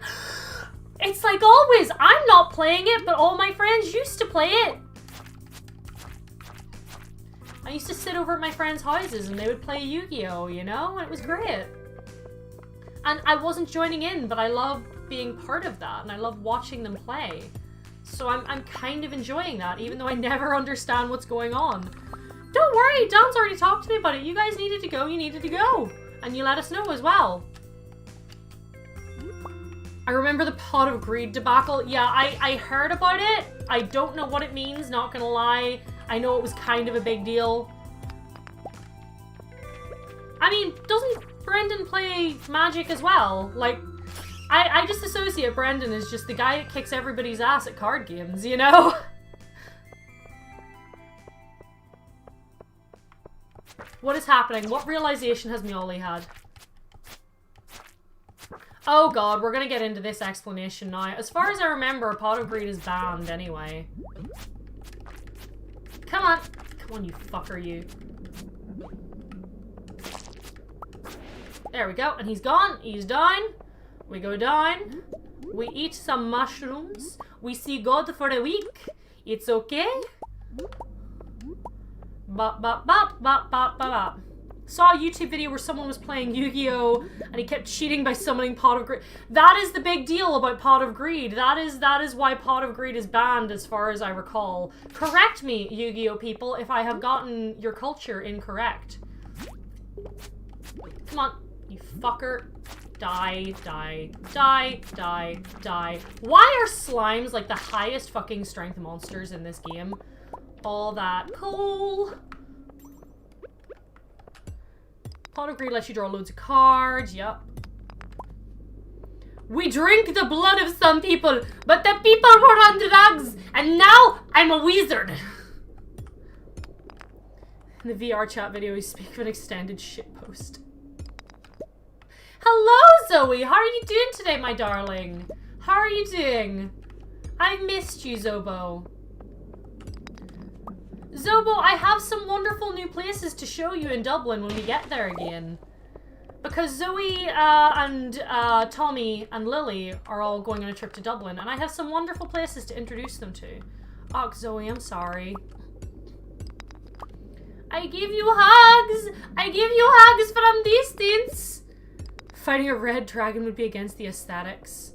it's like always, I'm not playing it, but all my friends used to play it. I used to sit over at my friends' houses and they would play Yu-Gi-Oh!, you know? And it was great. And I wasn't joining in, but I love being part of that, and I love watching them play. So I'm kind of enjoying that, even though I never understand what's going on. Don't worry, Don's already talked to me about it. You guys needed to go, you needed to go. And you let us know as well. I remember the Pot of Greed debacle. Yeah, I heard about it. I don't know what it means, not gonna lie. I know it was kind of a big deal. I mean, doesn't Brendan play Magic as well? Like, I just associate Brendan as just the guy that kicks everybody's ass at card games, you know? What is happening? What realization has Mioli had? Oh god, we're gonna get into this explanation now. As far as I remember, Pot of Greed is banned anyway. Come on. Come on, you fucker, you. There we go. And he's gone. He's down. We go down. We eat some mushrooms. We see God for a week. It's okay. Bop, bop, bop, bop, bop, bop, bop. Saw a YouTube video where someone was playing Yu-Gi-Oh! And he kept cheating by summoning Pot of Greed. That is the big deal about Pot of Greed. That is why Pot of Greed is banned as far as I recall. Correct me, Yu-Gi-Oh! People, if I have gotten your culture incorrect. Come on, you fucker. Die, die, die, die, die. Why are slimes like the highest fucking strength monsters in this game? All that coal. Pot of Greed lets you draw loads of cards, yep. We drink the blood of some people, but the people were on drugs, and now I'm a wizard. In the VR chat video, we speak of an extended shitpost. Hello, Zoe! How are you doing today, my darling? How are you doing? I missed you, Zobo. Zobo, I have some wonderful new places to show you in Dublin when we get there again. Because Zoe and Tommy and Lily are all going on a trip to Dublin, and I have some wonderful places to introduce them to. Oh, Zoe, I'm sorry. I give you hugs! I give you hugs from distance! Fighting a red dragon would be against the aesthetics.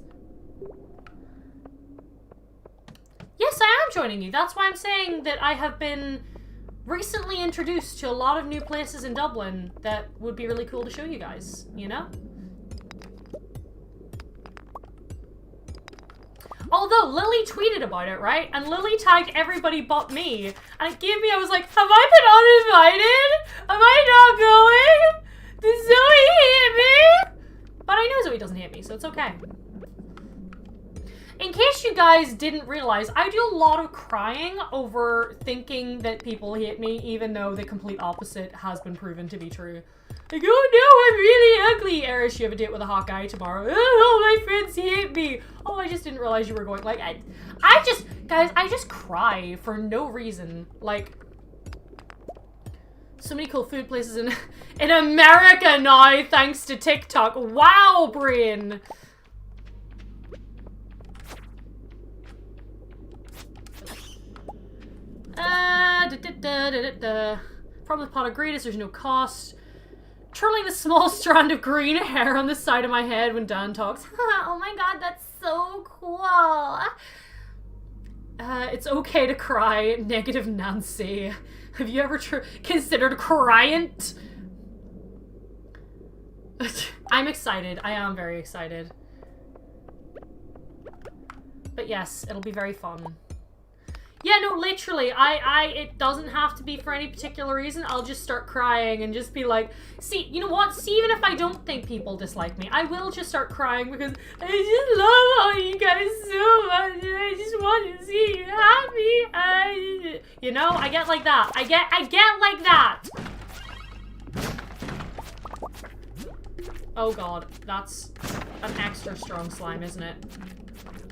Yes, I am joining you. That's why I'm saying that I have been recently introduced to a lot of new places in Dublin that would be really cool to show you guys, you know? Although, Lily tweeted about it, right? And Lily tagged everybody but me. And it gave me, I was like, have I been uninvited? Am I not going? Did Zoe hate me? But I know Zoe doesn't hate me, so it's okay. In case you guys didn't realize, I do a lot of crying over thinking that people hate me, even though the complete opposite has been proven to be true. Like, oh no, I'm really ugly. Eris, you have a date with a hot guy tomorrow. Oh, my friends hate me. Oh, I just didn't realize you were going. Like, guys, I just cry for no reason. Like, so many cool food places in America now, thanks to TikTok. Wow, brain. Problem with Pot of Greed is there's no cost. Twirling the small strand of green hair on the side of my head when Dan talks. Oh my god, that's so cool. It's okay to cry. Negative Nancy. Have you ever considered crying? I'm excited. I am very excited. But yes, it'll be very fun. Yeah, no, literally, it doesn't have to be for any particular reason. I'll just start crying and just be like, see, you know what? See, even if I don't think people dislike me, I will just start crying because I just love all you guys so much. And I just want to see you happy. You know, I get like that. I get like that. Oh god, that's an extra strong slime, isn't it?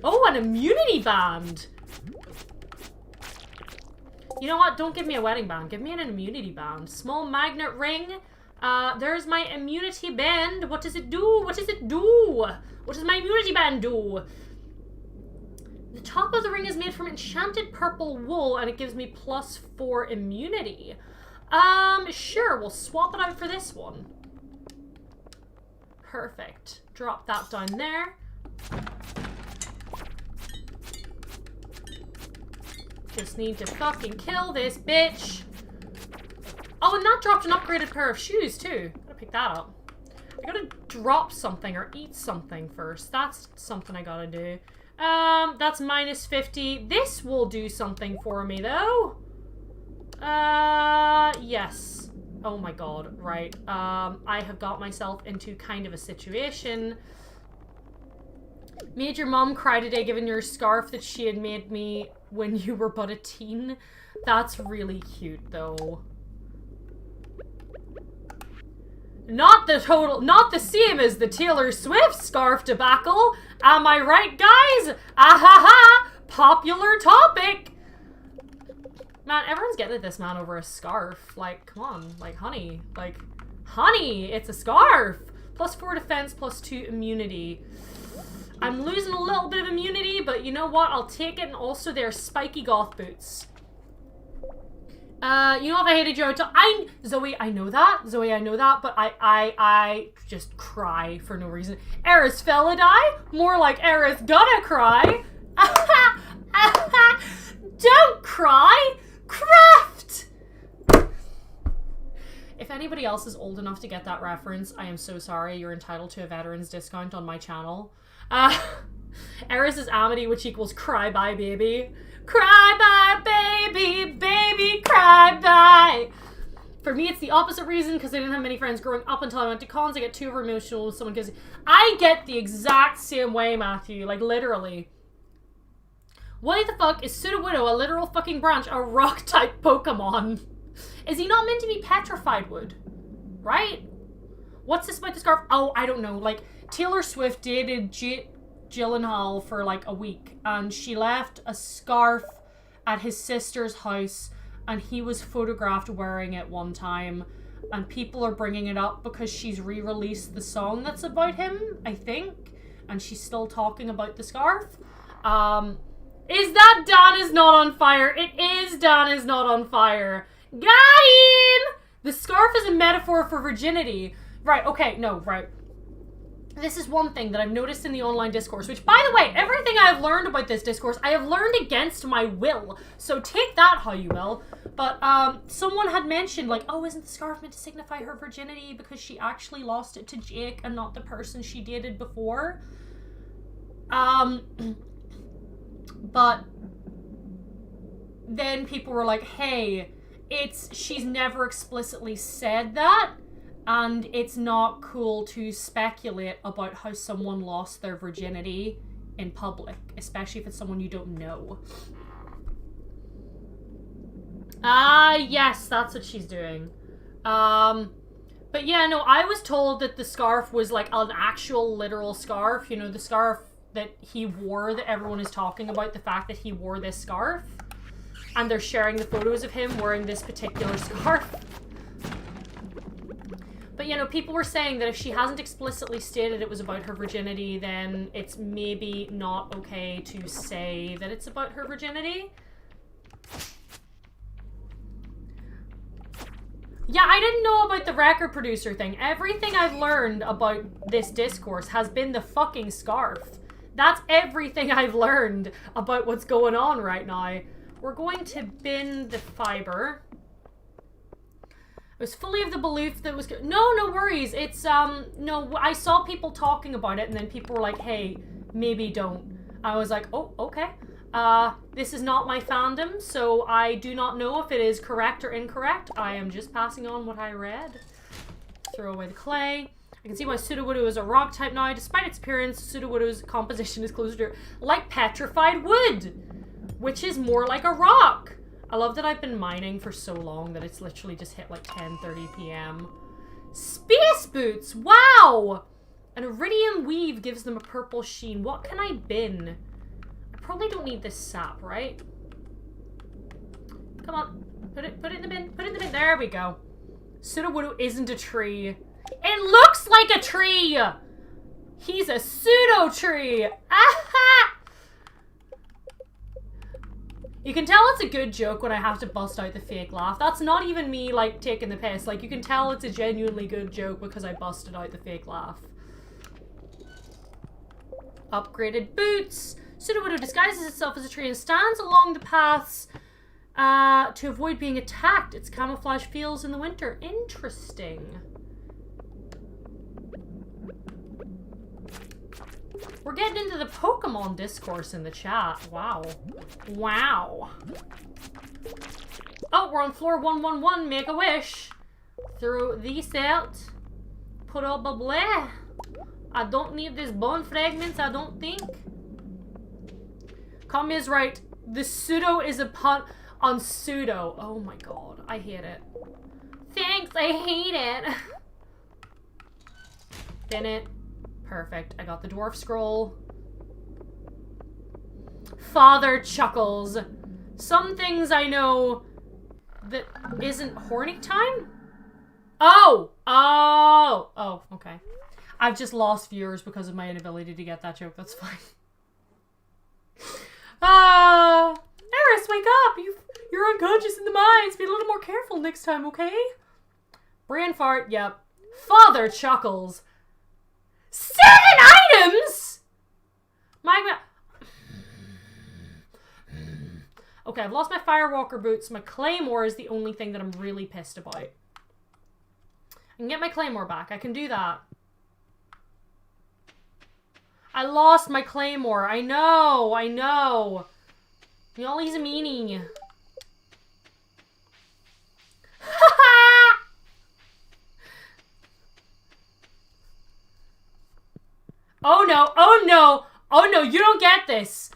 Oh, an immunity band. You know what? Don't give me a wedding band. Give me an immunity band. Small magnet ring. There's my immunity band. What does it do? What does it do? What does my immunity band do? The top of the ring is made from enchanted purple wool and it gives me +4 immunity. Sure. We'll swap it out for this one. Perfect. Drop that down there. Just need to fucking kill this bitch. Oh, and that dropped an upgraded pair of shoes too. Gotta pick that up. I gotta drop something or eat something first. That's something I gotta do. That's -50. This will do something for me though. Yes. Oh my god, right. I have got myself into kind of a situation. Made your mom cry today given your scarf that she had made me when you were but a teen. That's really cute though. Not the same as the Taylor Swift scarf debacle. Am I right, guys? Ahaha! Popular topic! Man, everyone's getting at this man over a scarf. Like, come on. Like, honey. Like, honey, it's a scarf! +4 defense, +2 immunity. I'm losing a little bit of immunity, but you know what? I'll take it, and also they're spiky goth boots. You know if I hated you, Zoe, I know that. Zoe, I know that, but I just cry for no reason. Eris fella die? More like Eris gonna cry. Don't cry! Craft! If anybody else is old enough to get that reference, I am so sorry. You're entitled to a veteran's discount on my channel. Eris is Amity, which equals cry bye baby. Cry bye baby, baby cry bye. For me, it's the opposite reason, because I didn't have many friends growing up until I went to cons. I get too emotional when someone gives. I get the exact same way, Matthew. Like, literally. Why the fuck is Sudowoodo a literal fucking branch, a rock-type Pokemon? Is he not meant to be petrified wood? Right? What's this about the scarf? Oh, I don't know. Like, Taylor Swift dated Jake Gyllenhaal for like a week, and she left a scarf at his sister's house, and he was photographed wearing it one time, and people are bringing it up because she's re-released the song that's about him, I think, and she's still talking about the scarf. Is that Dan is not on fire? It is Dan is not on fire. Got him! The scarf is a metaphor for virginity. Right, okay, no, right. This is one thing that I've noticed in the online discourse, which, by the way, everything I've learned about this discourse, I have learned against my will. So take that how you will. But someone had mentioned, like, oh, isn't the scarf meant to signify her virginity because she actually lost it to Jake and not the person she dated before? But then people were like, hey, she's never explicitly said that. And it's not cool to speculate about how someone lost their virginity in public, especially if it's someone you don't know. Yes, that's what she's doing. But yeah, no, I was told that the scarf was like an actual literal scarf. You know, the scarf that he wore that everyone is talking about, the fact that he wore this scarf. And they're sharing the photos of him wearing this particular scarf. But, you know, people were saying that if she hasn't explicitly stated it was about her virginity, then it's maybe not okay to say that it's about her virginity. Yeah, I didn't know about the record producer thing. Everything I've learned about this discourse has been the fucking scarf. That's everything I've learned about what's going on right now. We're going to bin the fiber. I was fully of the belief that it was good. No, no worries. It's, no, I saw people talking about it and then people were like, hey, maybe don't. I was like, oh, okay. This is not my fandom, so I do not know if it is correct or incorrect. I am just passing on what I read. Throw away the clay. I can see why Sudowoodo is a rock type now. Despite its appearance, Sudowoodo's composition is closer to like petrified wood, which is more like a rock. I love that I've been mining for so long that it's literally just hit like 10:30 p.m. Space boots! Wow! An iridium weave gives them a purple sheen. What can I bin? I probably don't need this sap, right? Come on. Put it in the bin. Put it in the bin. There we go. Sudowoodo isn't a tree. It looks like a tree! He's a pseudo tree! Aha! You can tell it's a good joke when I have to bust out the fake laugh. That's not even me, like, taking the piss. Like, you can tell it's a genuinely good joke because I busted out the fake laugh. Upgraded boots. Sudowoodo disguises itself as a tree and stands along the paths to avoid being attacked. Its camouflage feels in the winter. Interesting. We're getting into the Pokemon discourse in the chat. Wow. Wow. Oh, we're on floor 111. Make a wish. Throw these out. Probably. I don't need these bone fragments, I don't think. Kami is right. The pseudo is a pun on pseudo. Oh my god. I hate it. Thanks, I hate it. Bin it. Perfect. I got the dwarf scroll. Father chuckles. Some things I know that isn't horny time? Oh! Oh! Oh, okay. I've just lost viewers because of my inability to get that joke. That's fine. Eris, wake up! You're unconscious in the mines. Be a little more careful next time, okay? Brain fart, yep. Father chuckles. 7 items?! Okay, I've lost my Firewalker boots. My Claymore is the only thing that I'm really pissed about. I can get my Claymore back. I can do that. I lost my Claymore. I know. Y'all, he's a meanie. Oh no, oh no, oh no, you don't get this.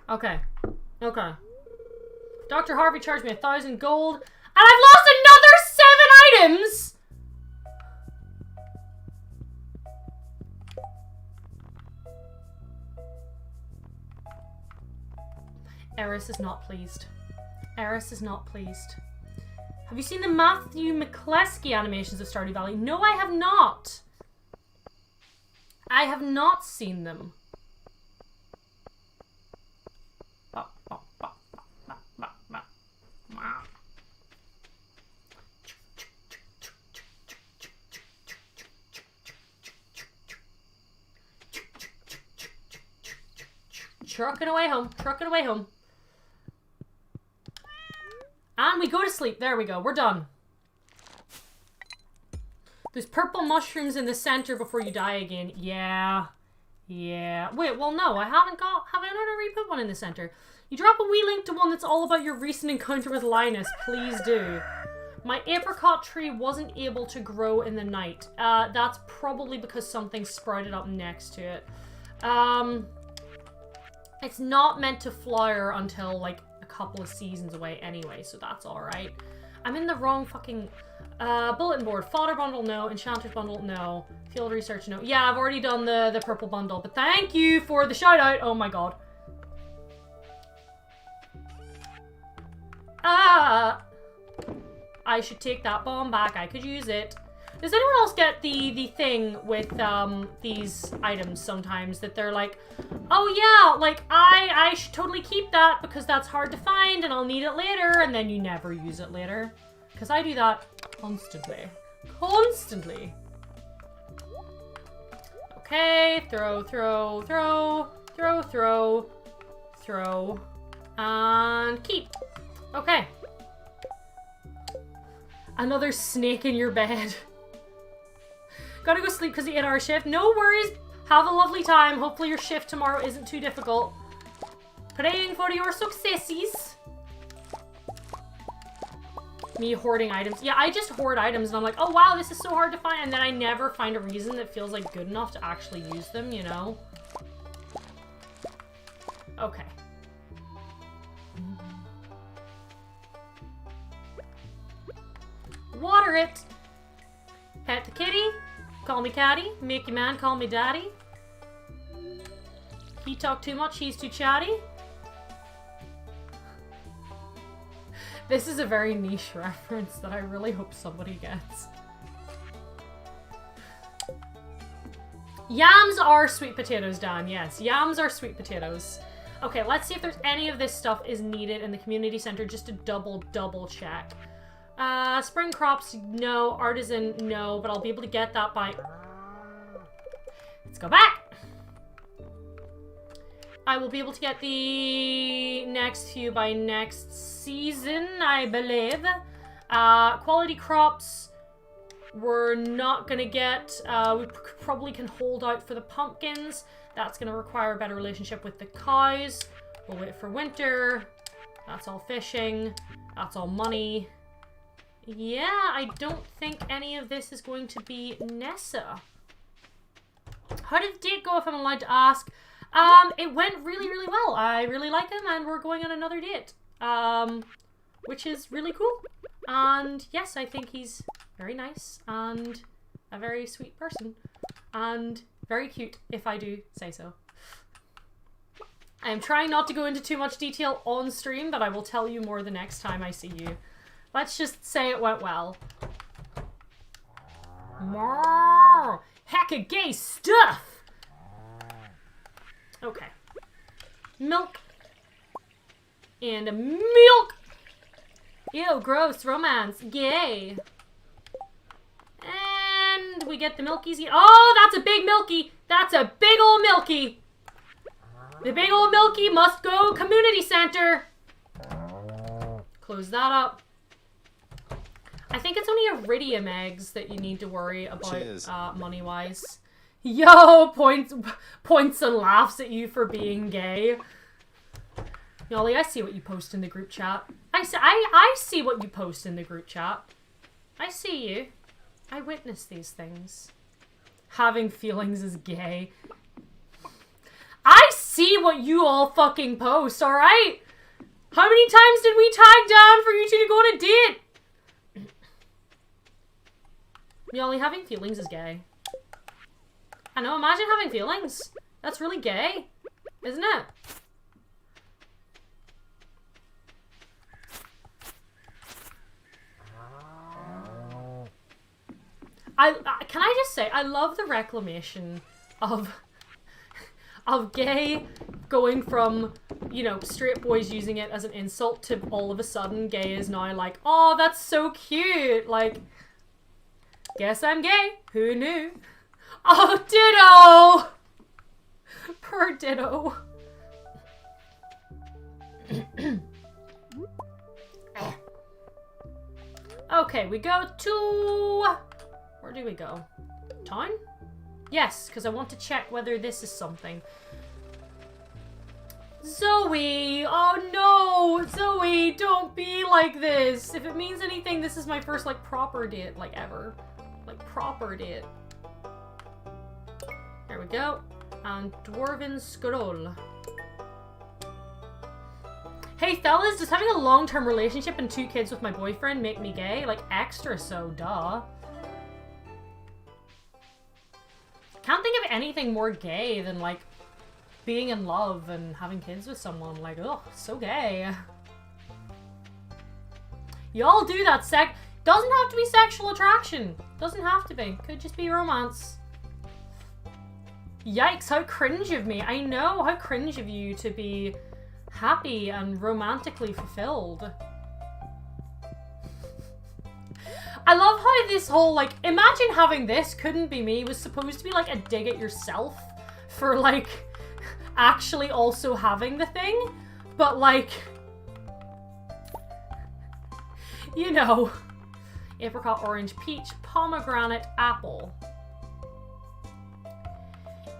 Okay. Dr. Harvey charged me 1,000 gold, and I've lost another 7 items! Eris is not pleased. Eris is not pleased. Have you seen the Matthew McCleskey animations of Stardew Valley? No, I have not. I have not seen them. Trucking away home. And we go to sleep. There we go. We're done. There's purple mushrooms in the center before you die again. Yeah. Wait, well, no. Have I already put one in the center? You drop a wee link to one that's all about your recent encounter with Linus. Please do. My apricot tree wasn't able to grow in the night. That's probably because something sprouted up next to it. It's not meant to flower until, like, a couple of seasons away anyway, so that's alright. I'm in the wrong fucking... bulletin board. Fodder bundle, no. Enchanter's bundle, no. Field research, no. Yeah, I've already done the purple bundle, but thank you for the shout-out. Oh my god. I should take that bomb back. I could use it. Does anyone else get the thing with these items sometimes that they're like, oh yeah, like I should totally keep that because that's hard to find and I'll need it later, and then you never use it later? Because I do that constantly. Constantly. Okay, throw, and keep. Okay. Another snake in your bed. Gotta go sleep because the 8-hour shift. No worries. Have a lovely time. Hopefully your shift tomorrow isn't too difficult. Praying for your successes. Me hoarding items. Yeah, I just hoard items and I'm like, oh wow, this is so hard to find. And then I never find a reason that feels like good enough to actually use them, you know? Okay. Water it. Pet the kitty. Call me catty. Make your man call me daddy. He talk too much, he's too chatty. This is a very niche reference that I really hope somebody gets. Yams are sweet potatoes, Dan. Yes, yams are sweet potatoes. Okay, let's see if there's any of this stuff is needed in the community center just to double check. Spring crops, no. Artisan, no. But I'll be able to get that by... Let's go back! I will be able to get the next few by next season, I believe. Quality crops, we're not gonna get. We probably can hold out for the pumpkins. That's gonna require a better relationship with the cows. We'll wait for winter. That's all fishing. That's all money. Yeah, I don't think any of this is going to be Nessa. How did the date go, if I'm allowed to ask? It went really, really well. I really like him and we're going on another date. Which is really cool. And yes, I think he's very nice and a very sweet person. And very cute, if I do say so. I am trying not to go into too much detail on stream, but I will tell you more the next time I see you. Let's just say it went well. Hecka gay stuff! Okay. Milk. And a milk! Ew, gross, romance, gay. And we get the milkies. Oh, that's a big milky! That's a big old milky! The big old milky must go community center! Close that up. I think it's only iridium eggs that you need to worry about money-wise. Yo, points and laughs at you for being gay. Yolly, I see what you post in the group chat. I see what you post in the group chat. I see you. I witness these things. Having feelings is gay. I see what you all fucking post, alright? How many times did we tag down for you two to go on a date? Yolly, having feelings is gay. I know, imagine having feelings. That's really gay, isn't it? Can I just say, I love the reclamation of gay going from, you know, straight boys using it as an insult to all of a sudden gay is now like, oh, that's so cute. Like, guess I'm gay. Who knew? Oh, ditto! Per ditto. Okay, we go to... Where do we go? Town? Yes, because I want to check whether this is something. Zoe! Oh no! Zoe, don't be like this! If it means anything, this is my first, like, proper date, like, ever. Like, proper date. There we go. And Dwarven Scroll. Hey fellas, does having a long-term relationship and 2 kids with my boyfriend make me gay? Like, extra so, duh. Can't think of anything more gay than, like, being in love and having kids with someone. Like, ugh, so gay. Y'all do that doesn't have to be sexual attraction. Doesn't have to be. Could just be romance. Yikes, how cringe of me. I know, how cringe of you to be happy and romantically fulfilled. I love how this whole, like, imagine having this, couldn't be me, was supposed to be, like, a dig at yourself for, like, actually also having the thing. But, like, you know, apricot, orange, peach, pomegranate, apple.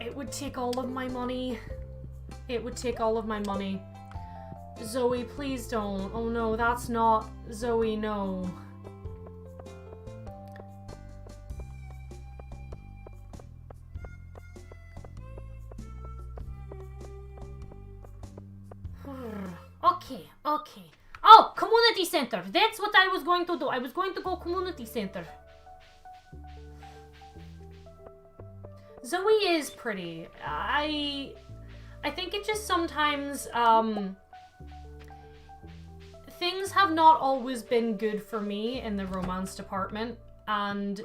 It would take all of my money. It would take all of my money. Zoe, please don't. Oh no, that's not... Zoe, no. Okay, okay. Oh, community center. That's what I was going to do. I was going to go community center. Zoe is pretty. I think it just sometimes, things have not always been good for me in the romance department, and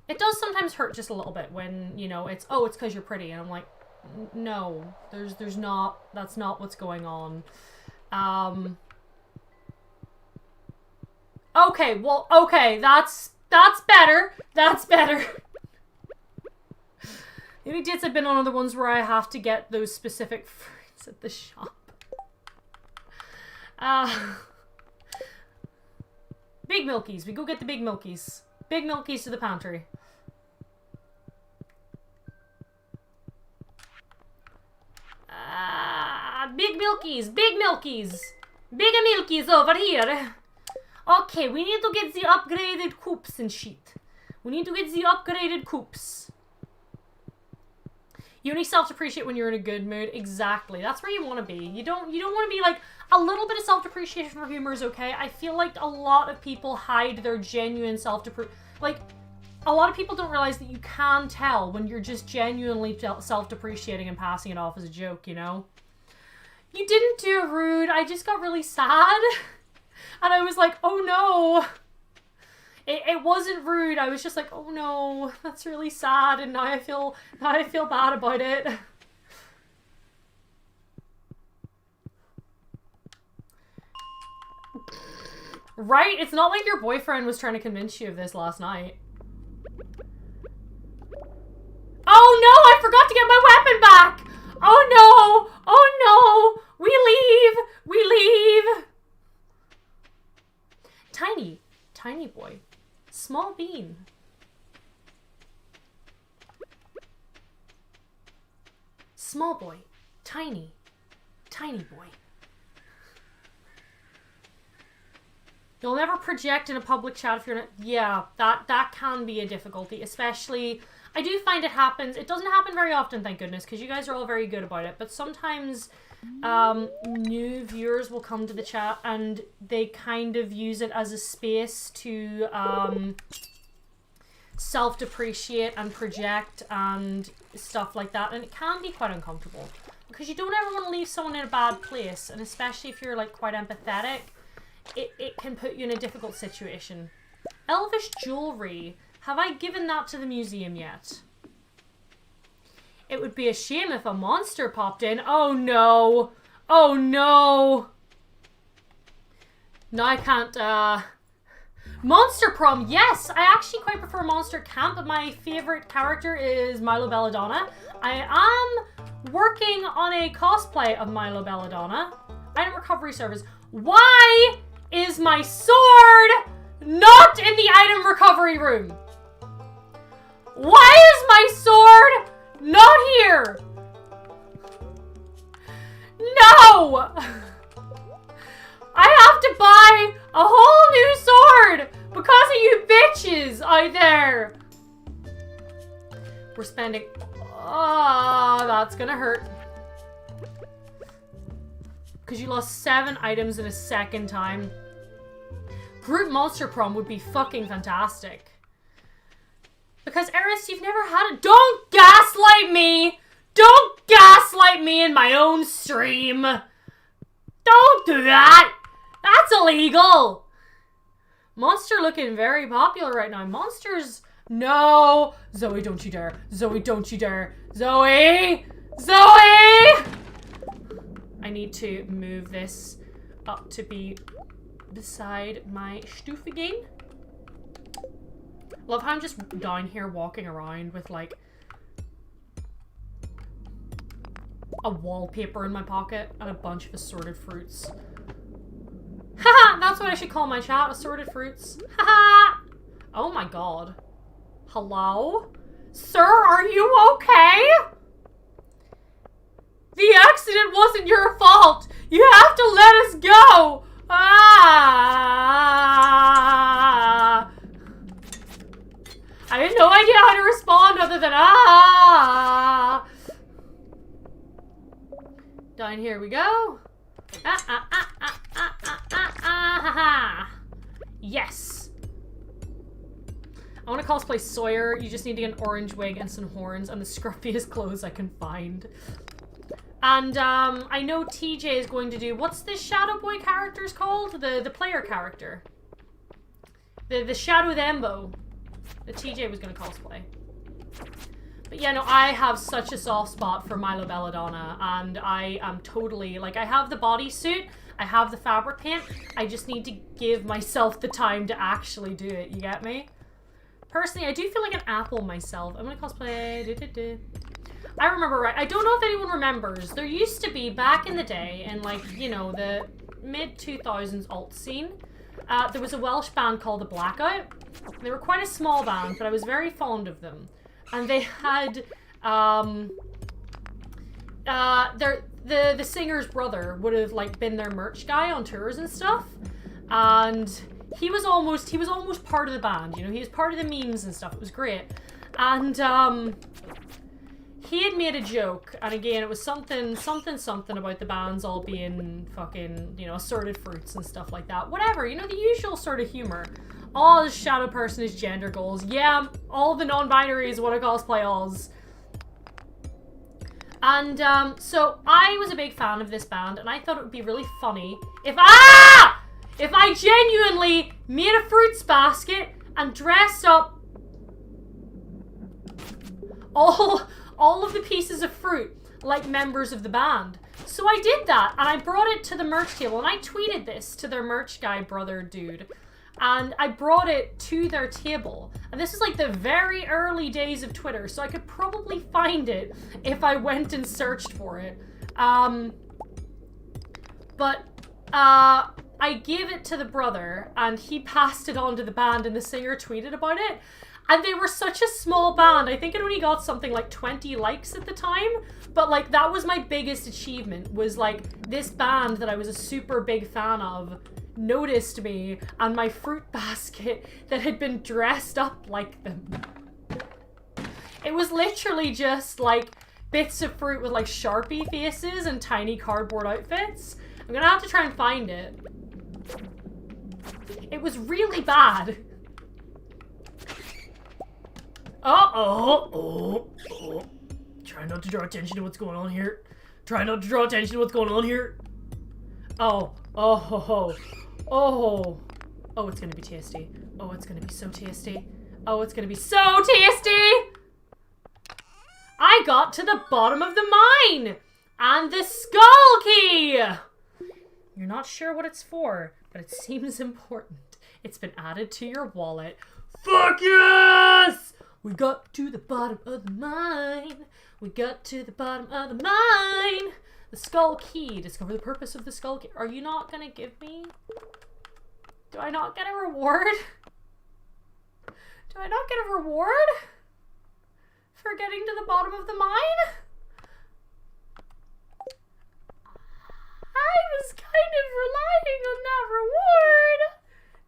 it does sometimes hurt just a little bit when, you know, it's, oh, it's because you're pretty, and I'm like, no, there's not, that's not what's going on. Okay, well, okay, that's better. That's better. The only dates I've been on are the ones where I have to get those specific fruits at the shop. Big milkies. We go get the big milkies. Big milkies to the pantry. Big milkies. Big milkies. Bigger milkies over here. Okay, we need to get the upgraded coops and shit. We need to get the upgraded coops. You only self-depreciate when you're in a good mood. Exactly. That's where you want to be. You don't want to be like, a little bit of self-depreciation for humor is okay. I feel like a lot of people hide their genuine self-depreciation. Like, a lot of people don't realize that you can tell when you're just genuinely self-depreciating and passing it off as a joke, you know? You didn't do it rude. I just got really sad. And I was like, oh no. It wasn't rude. I was just like, oh no, that's really sad. And now I feel bad about it. Right? It's not like your boyfriend was trying to convince you of this last night. Oh no, I forgot to get my weapon back! Oh no! Oh no! We leave! We leave! Tiny. Tiny boy. Small bean. Small boy. Tiny. Tiny boy. You'll never project in a public chat if you're not... Yeah, that can be a difficulty, especially... I do find it happens. It doesn't happen very often, thank goodness, because you guys are all very good about it. But sometimes new viewers will come to the chat and they kind of use it as a space to self-depreciate and project and stuff like that. And it can be quite uncomfortable because you don't ever want to leave someone in a bad place. And especially if you're like quite empathetic, it can put you in a difficult situation. Elvish jewelry. Have I given that to the museum yet? It would be a shame if a monster popped in. Oh no. Oh no. No, I can't, Monster Prom, yes! I actually quite prefer Monster Camp, but my favorite character is Milo Belladonna. I am working on a cosplay of Milo Belladonna. Item recovery service. Why is my sword not in the item recovery room? Why is my sword not here? No! I have to buy a whole new sword because of you bitches out there. We're spending... Oh, that's gonna hurt. Because you lost 7 items in a second time. Group Monster Prom would be fucking fantastic. Because, Eris, you've never had it. Don't gaslight me! Don't gaslight me in my own stream! Don't do that! That's illegal! Monster looking very popular right now. Monsters... No! Zoe, don't you dare. Zoe, don't you dare. Zoe! Zoe! I need to move this up to be beside my stoof again. Love how I'm just down here walking around with like a wallpaper in my pocket and a bunch of assorted fruits. Haha, that's what I should call my chat, assorted fruits. Haha! Oh my god. Hello? Sir, are you okay? The accident wasn't your fault! You have to let us go! Ah! I had no idea how to respond other than ah! Down here we go. Yes. I want to cosplay Sawyer. You just need to get an orange wig and some horns and the scruffiest clothes I can find. And I know TJ is going to do, what's this Shadow Boy character's called? The player character. The Shadow Embo. That TJ was going to cosplay. But yeah, no, I have such a soft spot for Milo Belladonna, and I am totally, like, I have the bodysuit, I have the fabric paint, I just need to give myself the time to actually do it, you get me? Personally, I do feel like an apple myself. I'm going to cosplay... I remember, right, I don't know if anyone remembers, there used to be, back in the day, in, like, you know, the mid-2000s alt scene, there was a Welsh band called The Blackout. They were quite a small band, but I was very fond of them. And they had, the singer's brother would have, like, been their merch guy on tours and stuff. And he was almost part of the band, you know, he was part of the memes and stuff, it was great. And, he had made a joke, and again, it was something about the bands all being fucking, you know, assorted fruits and stuff like that. Whatever, you know, the usual sort of humor. All his shadow person is gender goals. Yeah, all the non-binaries want to cosplay alls. And so I was a big fan of this band, and I thought it would be really funny if I genuinely made a fruits basket and dressed up all of the pieces of fruit like members of the band. So I did that, and I brought it to the merch table, and I tweeted this to their merch guy brother dude. And I brought it to their table. And this is like the very early days of Twitter, so I could probably find it if I went and searched for it. I gave it to the brother, and he passed it on to the band, and the singer tweeted about it. And they were such a small band. I think it only got something like 20 likes at the time. But like, that was my biggest achievement, was like this band that I was a super big fan of noticed me and my fruit basket that had been dressed up like them. It was literally just like bits of fruit with like Sharpie faces and tiny cardboard outfits. I'm gonna have to try and find it. It was really bad. Oh. Try not to draw attention to what's going on here. Oh, it's gonna be tasty. Oh, it's gonna be so tasty. I got to the bottom of the mine! And the skull key! You're not sure what it's for, but it seems important. It's been added to your wallet. Fuck yes! We got to the bottom of the mine. The skull key. Discover the purpose of the skull key. Are you not gonna give me? Do I not get a reward? For getting to the bottom of the mine? I was kind of relying on that reward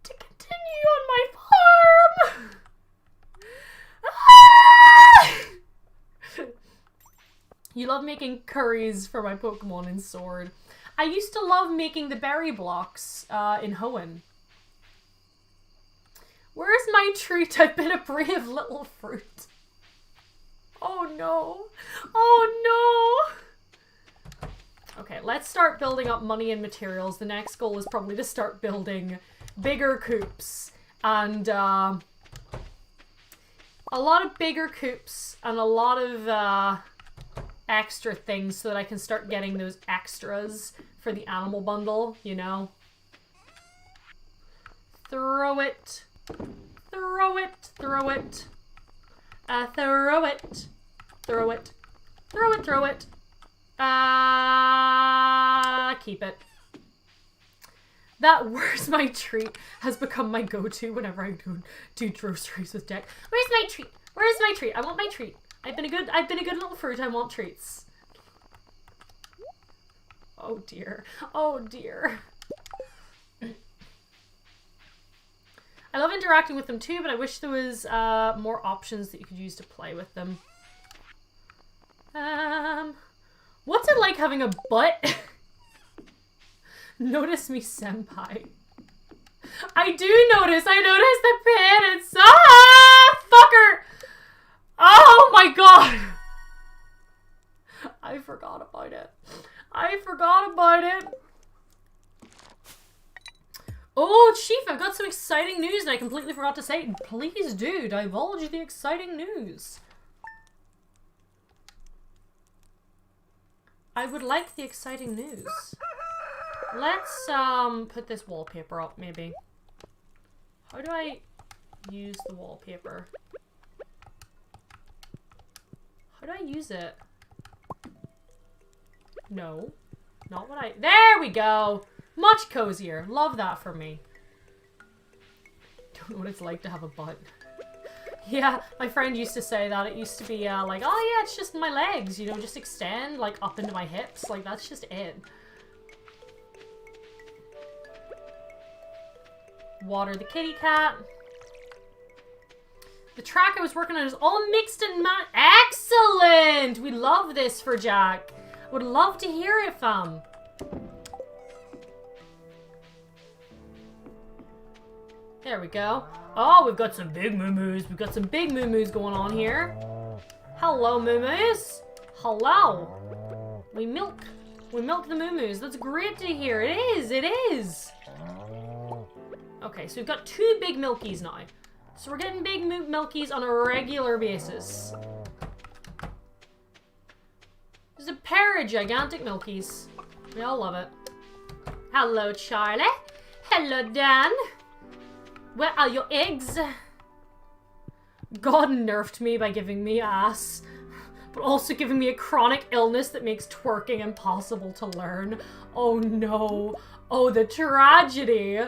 to continue on my farm. You love making curries for my Pokemon in Sword. I used to love making the berry blocks in Hoenn. Where's my treat? I've been a brave little fruit. Oh no. Okay, let's start building up money and materials. The next goal is probably to start building bigger coops. And a lot of bigger coops and a lot of extra things so that I can start getting those extras for the animal bundle, you know? Throw it. Keep it. That "where's my treat" has become my go-to whenever I do groceries with Jack. Where's my treat? I want my treat. I've been a good little fruit. I want treats. Oh dear. I love interacting with them too, but I wish there was more options that you could use to play with them. What's it like having a butt? Notice me, senpai. I do notice. I noticed the pin. It's fucker. Oh my god. I forgot about it. Oh, Chief, I've got some exciting news and I completely forgot to say it. Please do divulge the exciting news. I would like the exciting news. Let's put this wallpaper up, maybe. How do I use the wallpaper? How do I use it? No. Not what I... There we go! Much cozier. Love that for me. Don't know what it's like to have a butt. Yeah, my friend used to say that. It used to be like, oh yeah, it's just my legs, you know, just extend like up into my hips. Like, that's just it. Water the kitty cat. The track I was working on is all mixed and excellent! We love this for Jack. Would love to hear it, fam. There we go. Oh, we've got some big moo-moos. We've got some big moo-moos going on here. Hello, moo-moos. Hello. We milk the moo-moos. That's great to hear. It is. Okay, so we've got 2 big milkies now. So we're getting big milkies on a regular basis. There's a pair of gigantic milkies. We all love it. Hello, Charlie. Hello, Dan. Where are your eggs? God nerfed me by giving me ass, but also giving me a chronic illness that makes twerking impossible to learn. Oh no. Oh, the tragedy.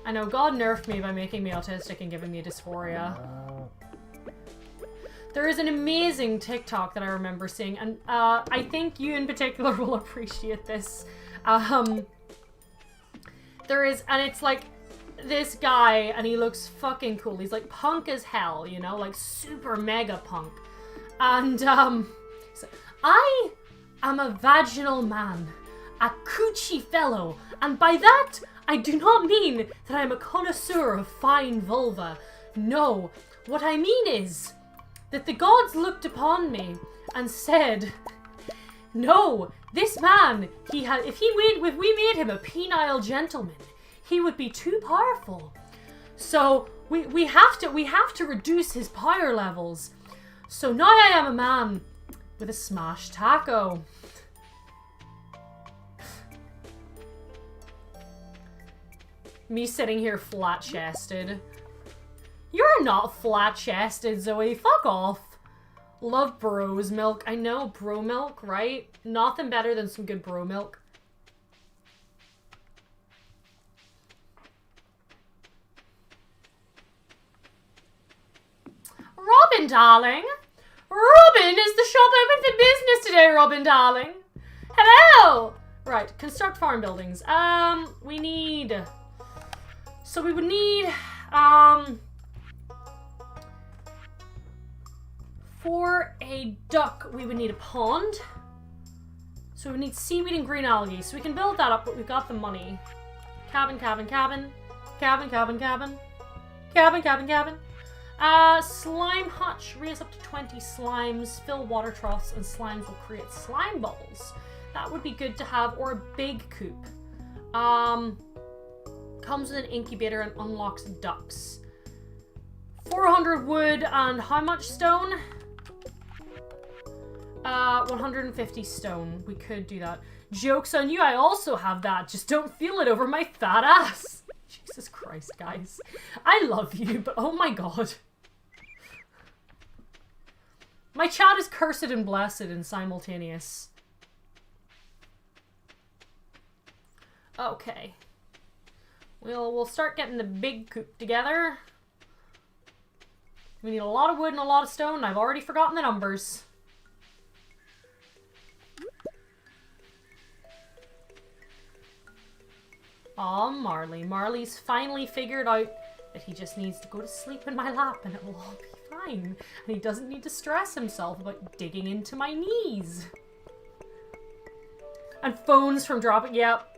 I know, God nerfed me by making me autistic and giving me dysphoria. There is an amazing TikTok that I remember seeing, and I think you in particular will appreciate this. There is, and it's like this guy, and he looks fucking cool. He's like punk as hell, you know, like super mega punk. And so, I am a vaginal man, a coochie fellow, and by that I do not mean that I am a connoisseur of fine vulva. No, what I mean is that the gods looked upon me and said, no, this man, if we made him a penile gentleman, he would be too powerful. So we have to reduce his power levels. So now I am a man with a smashed taco. Me sitting here flat-chested. You're not flat-chested, Zoe. Fuck off. Love bro's milk. I know, bro milk, right? Nothing better than some good bro milk. Robin, darling. Robin, is the shop open for business today, Robin, darling? Hello! Right, construct farm buildings. We need... So we would need, for a duck, we would need a pond. So we would need seaweed and green algae. So we can build that up, but we've got the money. Cabin, cabin, cabin. Cabin, cabin, cabin. Cabin, cabin, cabin. Slime hutch. Raise up to 20 slimes. Fill water troughs, and slimes will create slime balls. That would be good to have, or a big coop. Comes with an incubator and unlocks ducks. 400 wood and how much stone? 150 stone. We could do that. Joke's on you, I also have that. Just don't feel it over my fat ass. Jesus Christ, guys. I love you, but oh my god. My chat is cursed and blessed and simultaneous. Okay. We'll start getting the big coop together. We need a lot of wood and a lot of stone. I've already forgotten the numbers. Aw, Marley. Marley's finally figured out that he just needs to go to sleep in my lap and it will all be fine. And he doesn't need to stress himself about digging into my knees. And phones from dropping. Yep.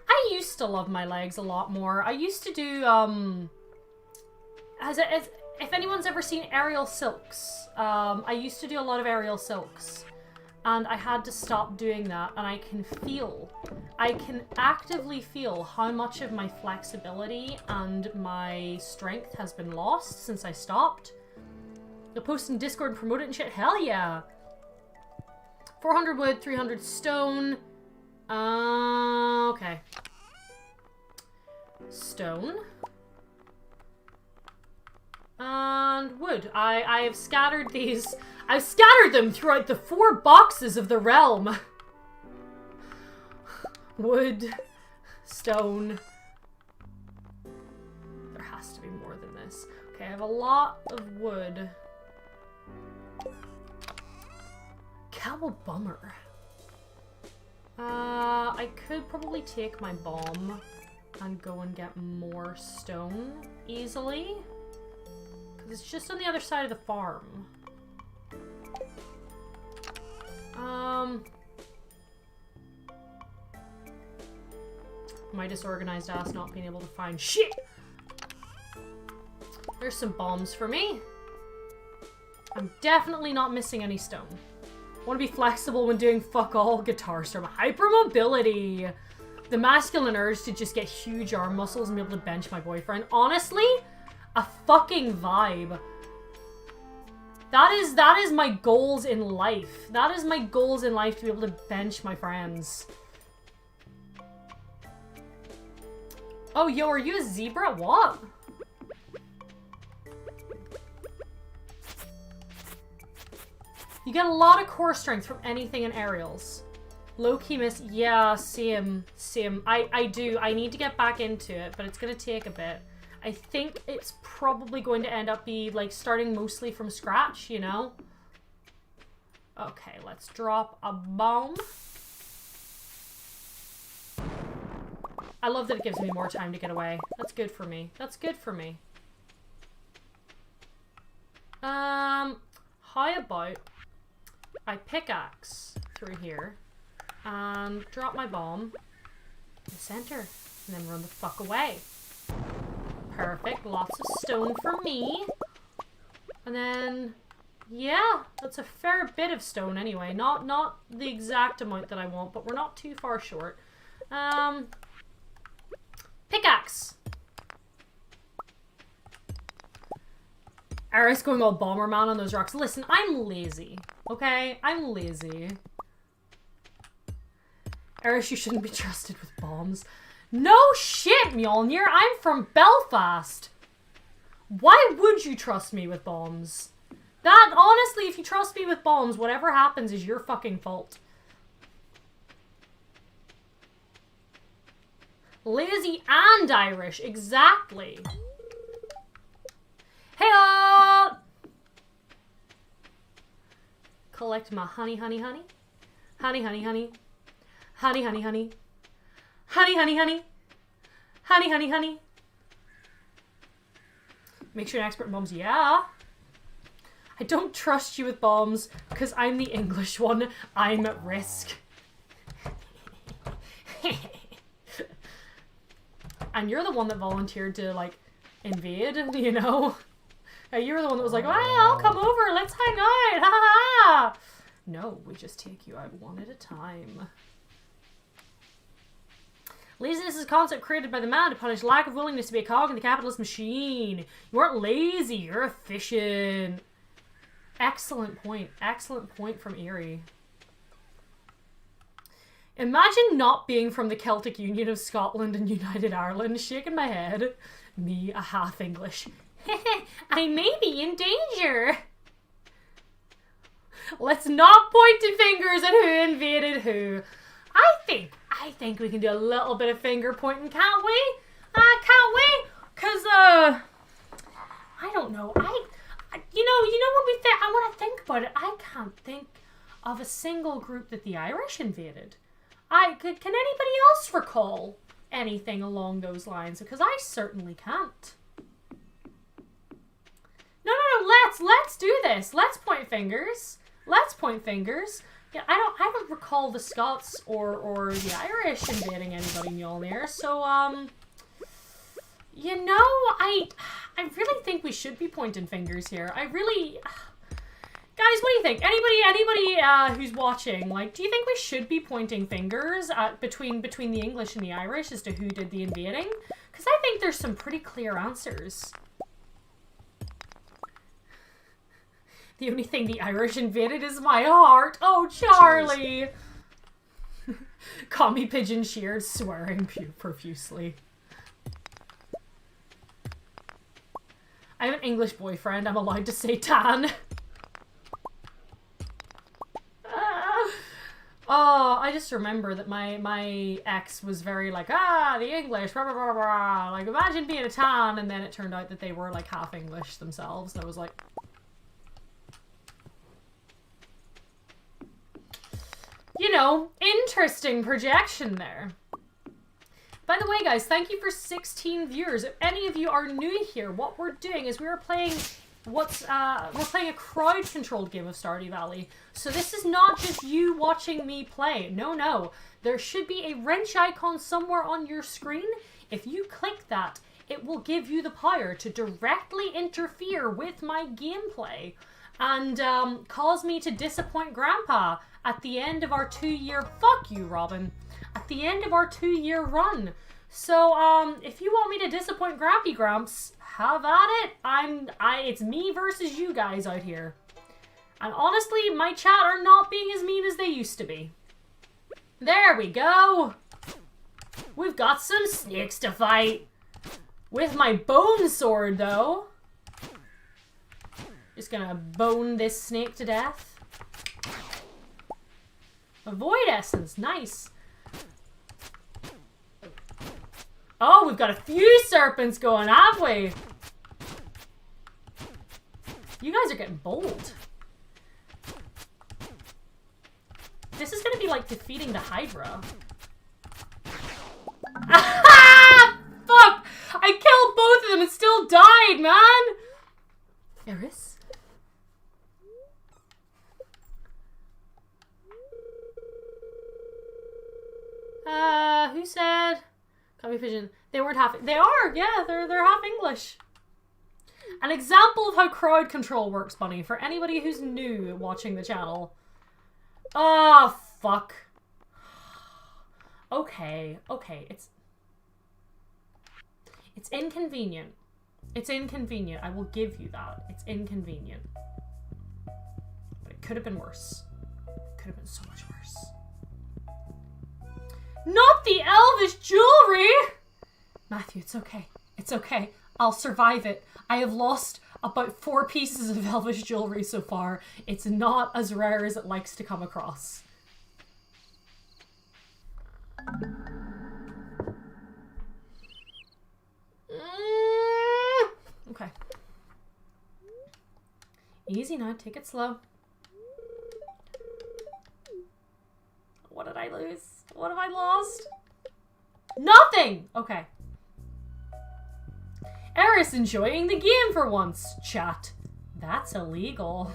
I used to love my legs a lot more. I used to do, if anyone's ever seen aerial silks, I used to do a lot of aerial silks. And I had to stop doing that, and I can actively feel how much of my flexibility and my strength has been lost since I stopped. You'll post in Discord and promote it and shit? Hell yeah! 400 wood, 300 stone. Okay. Stone. And wood. I have scattered these. I've scattered them throughout the 4 boxes of the realm. Wood. Stone. There has to be more than this. Okay, I have a lot of wood. Cowabummer. I could probably take my bomb and go and get more stone easily. Because it's just on the other side of the farm. My disorganized ass not being able to find shit! There's some bombs for me. I'm definitely not missing any stone. Want to be flexible when doing fuck all. Guitar strum. Hypermobility. The masculine urge to just get huge arm muscles and be able to bench my boyfriend. Honestly, a fucking vibe. That is my goals in life. That is my goals in life, to be able to bench my friends. Oh, yo, are you a zebra? What? You get a lot of core strength from anything in aerials. Low-key miss. Yeah, same. I do. I need to get back into it, but it's going to take a bit. I think it's probably going to end up be like starting mostly from scratch, you know? Okay, let's drop a bomb. I love that it gives me more time to get away. That's good for me. That's good for me. How about I pickaxe through here and drop my bomb in the center and then run the fuck away. Perfect. Lots of stone for me. And then, yeah, that's a fair bit of stone anyway. Not the exact amount that I want, but we're not too far short. Pickaxe. Eris going all Bomberman on those rocks. Listen, I'm lazy. Okay? I'm lazy. Eris, you shouldn't be trusted with bombs. No shit, Mjolnir. I'm from Belfast. Why would you trust me with bombs? That, honestly, if you trust me with bombs, whatever happens is your fucking fault. Lazy and Irish, exactly. Hey-oh! Collect my honey, honey, honey. Honey, honey, honey. Honey, honey, honey. Honey, honey, honey. Honey, honey, honey. Make sure you're an expert in bombs. Yeah. I don't trust you with bombs because I'm the English one. I'm at risk. And you're the one that volunteered to, like, invade, you know? You're the one that was like, well, I'll come over. Let's hang out. Ha ha. No, we just take you out one at a time. Laziness is a concept created by the man to punish lack of willingness to be a cog in the capitalist machine. You aren't lazy, you're efficient. Excellent point. Excellent point from Erie. Imagine not being from the Celtic Union of Scotland and United Ireland. Shaking my head. Me, a half English. I may be in danger. Let's not point the fingers at who invaded who. I think we can do a little bit of finger pointing, can't we? Can't we? Cause I don't know. You know when we think, I want to think about it. I can't think of a single group that the Irish invaded. Can anybody else recall anything along those lines? Because I certainly can't. No, let's do this. Let's point fingers. Let's point fingers. Yeah, I don't recall the Scots or the Irish invading anybody Mjolnir. So you know, I really think we should be pointing fingers here. I really, guys, what do you think? Anybody who's watching, like, do you think we should be pointing fingers at between the English and the Irish as to who did the invading? Because I think there's some pretty clear answers. The only thing the Irish invaded is my heart. Oh, Charlie! Commie pigeon sheared, swearing profusely. I have an English boyfriend. I'm allowed to say tan. Oh, I just remember that my ex was very like, the English, blah, blah, blah, blah. Like, imagine being a tan, and then it turned out that they were like half English themselves, and I was like... You know, interesting projection there. By the way, guys, thank you for 16 viewers. If any of you are new here, what we're doing is we're playing a crowd-controlled game of Stardew Valley. So this is not just you watching me play. No. There should be a wrench icon somewhere on your screen. If you click that, it will give you the power to directly interfere with my gameplay. and cause me to disappoint Grandpa at the end of our 2-year... Fuck you, Robin. At the end of our 2-year run. So, if you want me to disappoint Grampy Grumps, have at it. It's me versus you guys out here. And honestly, my chat are not being as mean as they used to be. There we go. We've got some snakes to fight. With my bone sword, though. Just gonna bone this snake to death. A void essence, nice. Oh, we've got a few serpents going, have we? You guys are getting bold. This is gonna be like defeating the Hydra. Fuck! I killed both of them and still died, man! Eris? Who said? Copy pigeon. They weren't half. They are. Yeah, they're half English. An example of how crowd control works, Bunny. For anybody who's new watching the channel. Oh fuck. Okay. It's inconvenient. It's inconvenient. I will give you that. It's inconvenient. But it could have been worse. Could have been so much worse. Not the elvish jewelry! Matthew, it's okay. It's okay. I'll survive it. I have lost about 4 pieces of elvish jewelry so far. It's not as rare as it likes to come across. Okay. Easy now. Take it slow. What did I lose? What have I lost? Nothing! Okay. Eris enjoying the game for once. Chat. That's illegal.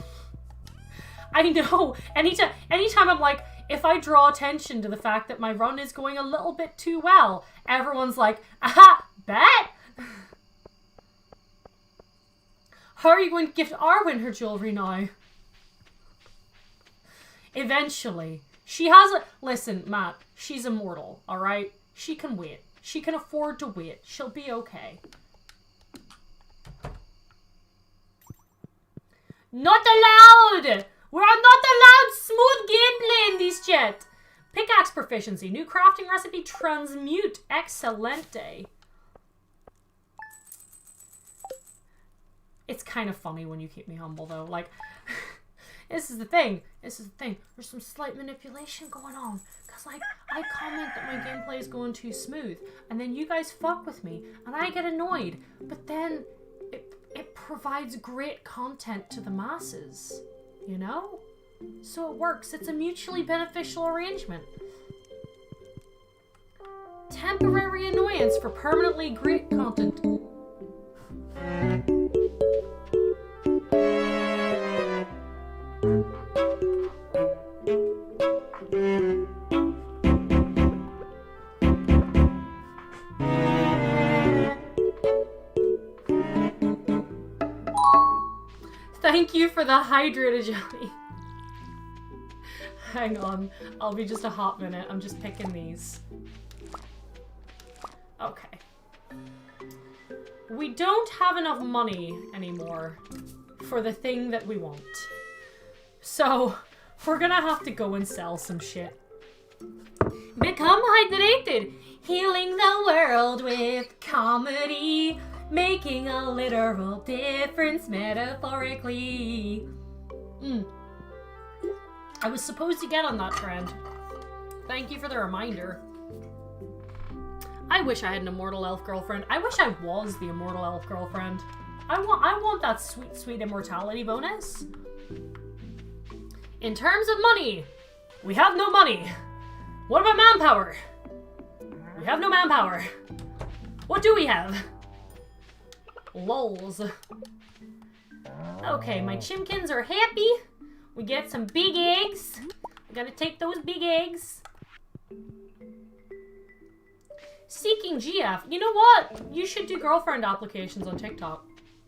I know. Anytime I'm like, if I draw attention to the fact that my run is going a little bit too well, everyone's like, aha, bet! How are you going to gift Arwen her jewelry now? Eventually. She has a... Listen, Matt, she's immortal, alright? She can wait. She can afford to wait. She'll be okay. Not allowed! We're not allowed smooth gameplay in this chat! Pickaxe proficiency. New crafting recipe. Transmute. Excelente. It's kind of funny when you keep me humble, though. Like... This is the thing. There's some slight manipulation going on. Because, like, I comment that my gameplay is going too smooth. And then you guys fuck with me. And I get annoyed. But then it provides great content to the masses. You know? So it works. It's a mutually beneficial arrangement. Temporary annoyance for permanently great content. Thank you for the hydrated jelly. Hang on, I'll be just a hot minute. I'm just picking these. Okay. We don't have enough money anymore for the thing that we want. So, we're gonna have to go and sell some shit. Become hydrated! Healing the world with comedy. Making a literal difference metaphorically. I was supposed to get on that trend. Thank you for the reminder. I wish I had an immortal elf girlfriend. I wish I was the immortal elf girlfriend. I want that sweet, sweet immortality bonus. In terms of money, we have no money. What about manpower? We have no manpower. What do we have? Lols. Okay, my chimkins are happy. We get some big eggs. I gotta take those big eggs. Seeking GF. You know what? You should do girlfriend applications on TikTok.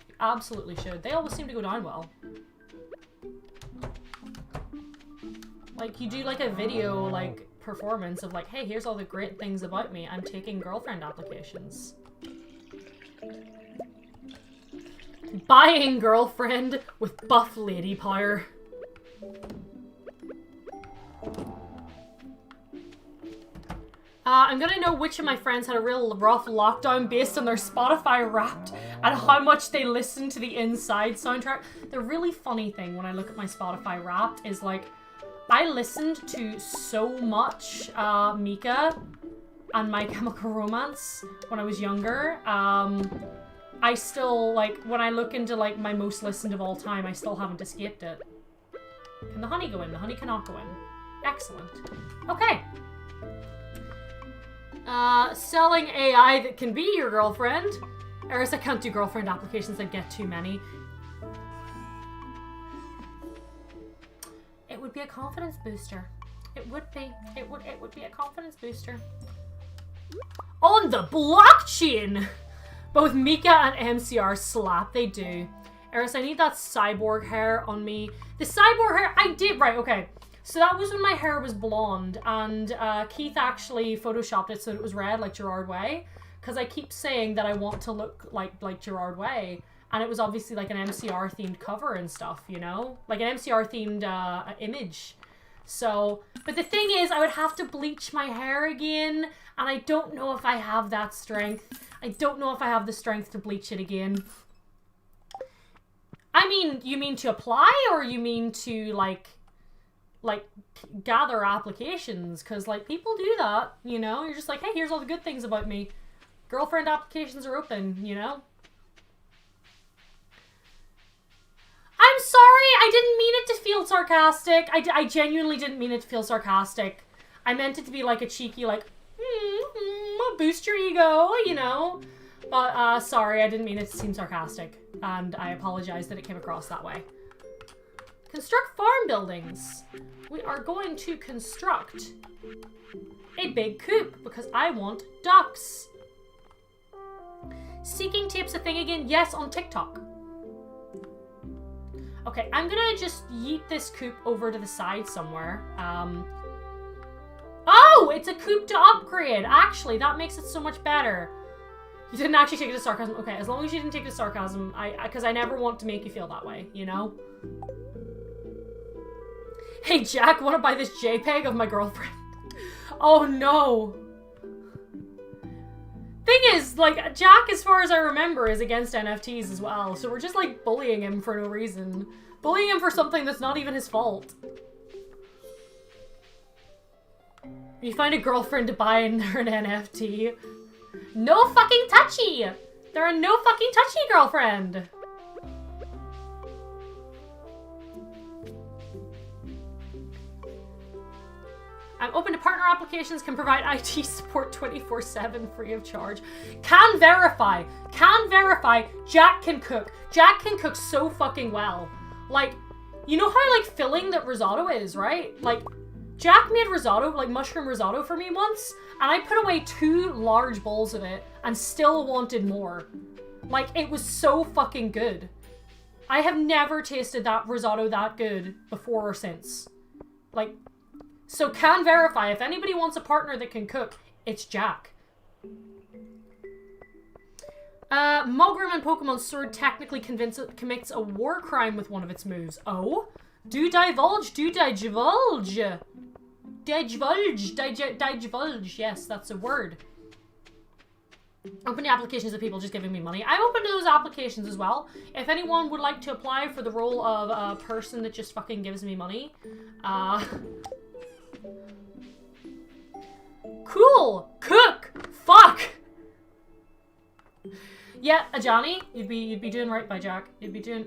You absolutely should. They always seem to go down well. Like, you do, like, a video, like, performance of, like, hey, here's all the great things about me. I'm taking girlfriend applications. Buying girlfriend with buff lady power. I'm gonna know which of my friends had a real rough lockdown based on their Spotify Wrapped and how much they listened to the Inside soundtrack. The really funny thing when I look at my Spotify Wrapped is, like, I listened to so much Mika and My Chemical Romance when I was younger. I still, like, when I look into, like, my most listened of all time, I still haven't escaped it. Can the honey go in? The honey cannot go in. Excellent. Okay. Selling AI that can be your girlfriend. Eris, I can't do girlfriend applications, I get too many. It would be a confidence booster. It would be. It would be a confidence booster. On the blockchain! Both Mika and MCR slap, they do. Eris, I need that cyborg hair on me. The cyborg hair, I did, right, okay. So that was when my hair was blonde, and Keith actually photoshopped it so that it was red, like Gerard Way. Because I keep saying that I want to look like Gerard Way. And it was obviously like an MCR themed cover and stuff, you know? Like an MCR themed image. So, but the thing is, I would have to bleach my hair again, and I don't know if I have that strength. I don't know if I have the strength to bleach it again. I mean, you mean to apply, or you mean to, like gather applications? Because, like, people do that, you know? You're just like, hey, here's all the good things about me. Girlfriend applications are open, you know? I'm sorry, I didn't mean it to feel sarcastic. I genuinely didn't mean it to feel sarcastic. I meant it to be like a cheeky, like, boost your ego, you know? But, sorry, I didn't mean it to seem sarcastic. And I apologize that it came across that way. Construct farm buildings. We are going to construct a big coop because I want ducks. Seeking tips a thing again? Yes, on TikTok. Okay, I'm gonna just yeet this coop over to the side somewhere. Oh, it's a coop to upgrade. Actually, that makes it so much better. You didn't actually take it as sarcasm. Okay, as long as you didn't take it as sarcasm, because I never want to make you feel that way, you know? Hey, Jack, want to buy this JPEG of my girlfriend? Oh, no. Thing is, like, Jack, as far as I remember, is against NFTs as well. So we're just, like, bullying him for no reason. Bullying him for something that's not even his fault. You find a girlfriend to buy and they're an NFT. No fucking touchy! There are no fucking touchy, girlfriend! I'm open to partner applications, can provide IT support 24/7 free of charge. Can verify. Can verify. Jack can cook. Jack can cook so fucking well. Like, you know how, like, filling that risotto is, right? Like, Jack made risotto, like mushroom risotto for me once, and I put away 2 large bowls of it and still wanted more. Like, it was so fucking good. I have never tasted that risotto that good before or since. Like, so can verify, if anybody wants a partner that can cook, it's Jack. Mulgrim and Pokemon Sword technically commits a war crime with one of its moves. Oh? Do divulge, do divulge. Divulge, yes, that's a word. Open to applications of people just giving me money. I'm open to those applications as well. If anyone would like to apply for the role of a person that just fucking gives me money, cool! Cook! Fuck! Yeah, Johnny, you'd be doing right by Jack. You'd be doing...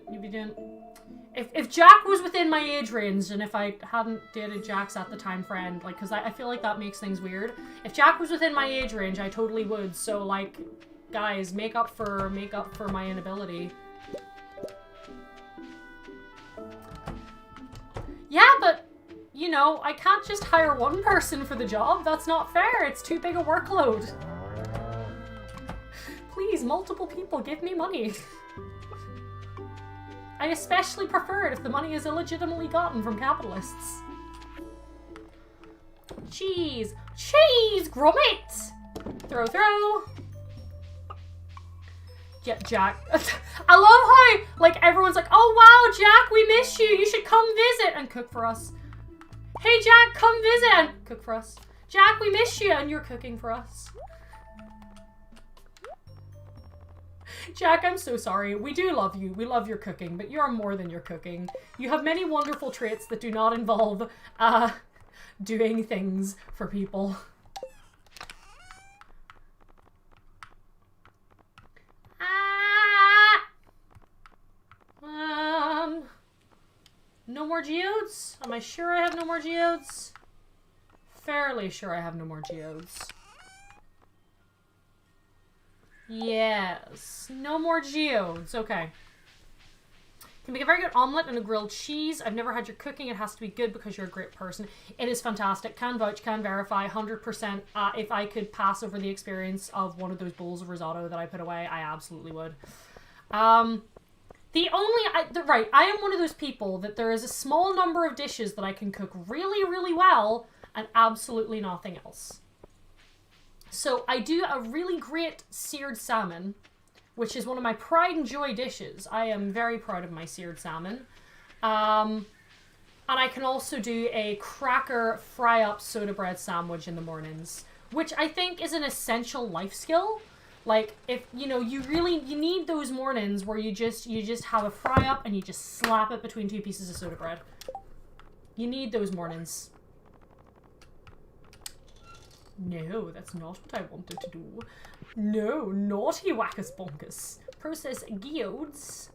If Jack was within my age range, and if I hadn't dated Jack's at the time friend, like, because I feel like that makes things weird. If Jack was within my age range, I totally would. So, like, guys, make up for my inability. Yeah, but, you know, I can't just hire one person for the job. That's not fair. It's too big a workload. Please, multiple people, give me money. I especially prefer it if the money is illegitimately gotten from capitalists. Cheese. Cheese! Grommet! Throw, throw. Yeah, Jack. I love how, like, everyone's like, oh, wow, Jack, we miss you. You should come visit and cook for us. Hey, Jack, come visit and cook for us. Jack, we miss you and you're cooking for us. Jack, I'm so sorry. We do love you. We love your cooking, but you are more than your cooking. You have many wonderful traits that do not involve, doing things for people. No more geodes? Am I sure I have no more geodes? Fairly sure I have no more geodes. Yes. No more geodes. Okay. Can make a very good omelet and a grilled cheese. I've never had your cooking. It has to be good because you're a great person. It is fantastic. Can vouch, can verify. 100%. If I could pass over the experience of one of those bowls of risotto that I put away, I absolutely would. Right, I am one of those people that there is a small number of dishes that I can cook really, really well and absolutely nothing else. So I do a really great seared salmon, which is one of my pride and joy dishes. I am very proud of my seared salmon. And I can also do a cracker fry-up soda bread sandwich in the mornings, which I think is an essential life skill. Like, if, you know, you need those mornings where you just have a fry-up and you just slap it between two pieces of soda bread. You need those mornings. No, that's not what I wanted to do. No, naughty whackers bonkers. Process geodes.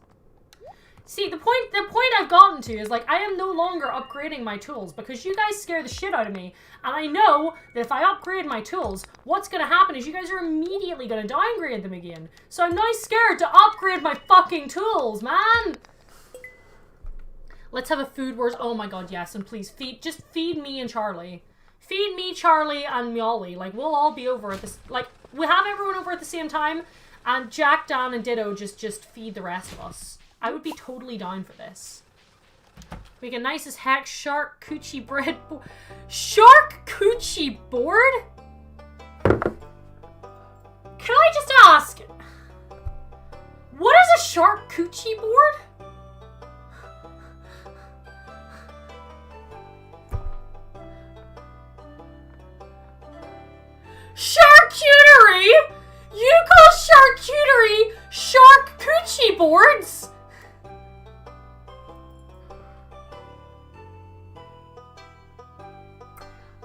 See, the point I've gotten to is, like, I am no longer upgrading my tools because you guys scare the shit out of me. And I know that if I upgrade my tools, what's going to happen is you guys are immediately going to downgrade them again. So I'm now scared to upgrade my fucking tools, man. Let's have a food wars. Oh my god, yes. And please, just feed me and Charlie. Feed me, Charlie, and Molly. Like, we'll all be over at this. Like, we'll have everyone over at the same time. And Jack, Dan, and Ditto just feed the rest of us. I would be totally down for this. Make a nice as heck shark coochie bread board. Shark coochie board? Can I just ask? What is a shark coochie board? Charcuterie? You call charcuterie shark coochie boards?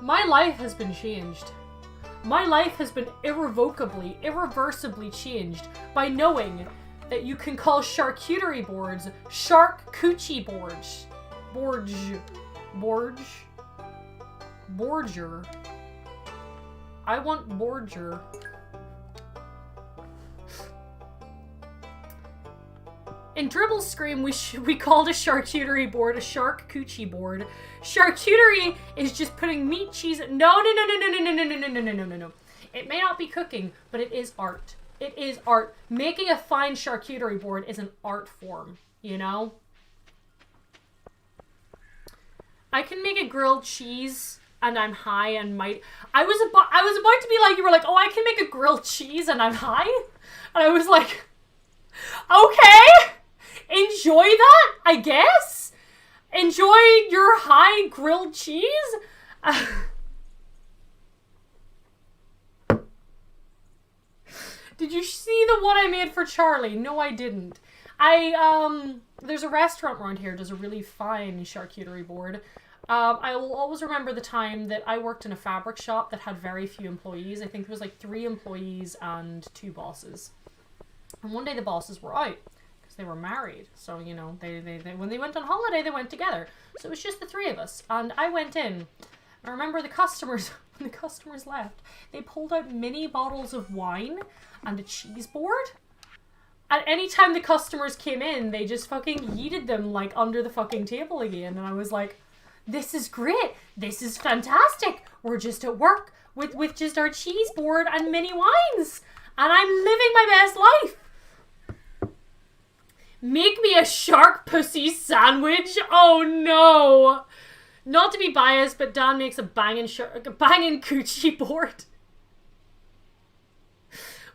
My life has been changed. My life has been irrevocably, irreversibly changed by knowing that you can call charcuterie boards shark coochie boards. Borger. I want Borger. In Dribble Scream, we called a charcuterie board a shark coochie board. Charcuterie is just putting meat, cheese. No. It may not be cooking, but it is art. It is art. Making a fine charcuterie board is an art form, you know? I can make a grilled cheese and I'm high and might. I was about to be like, you were like, oh, I can make a grilled cheese and I'm high? And I was like, okay. Enjoy that, I guess. Enjoy your high grilled cheese. Did you see the one I made for Charlie? No, I didn't. There's a restaurant around here that does a really fine charcuterie board. I will always remember the time that I worked in a fabric shop that had very few employees. I think there was like 3 employees and 2 bosses. And one day the bosses were out. They were married, so you know they when they went on holiday they went together, so it was just the 3 of us. And I went in. I remember the customers when the customers left, they pulled out mini bottles of wine and a cheese board. And anytime the customers came in, they just fucking yeeted them like under the fucking table again. And I was like, this is great, this is fantastic, we're just at work with just our cheese board and mini wines and I'm living my best life. Make me a shark pussy sandwich? Oh no! Not to be biased, but Dan makes a banging coochie board.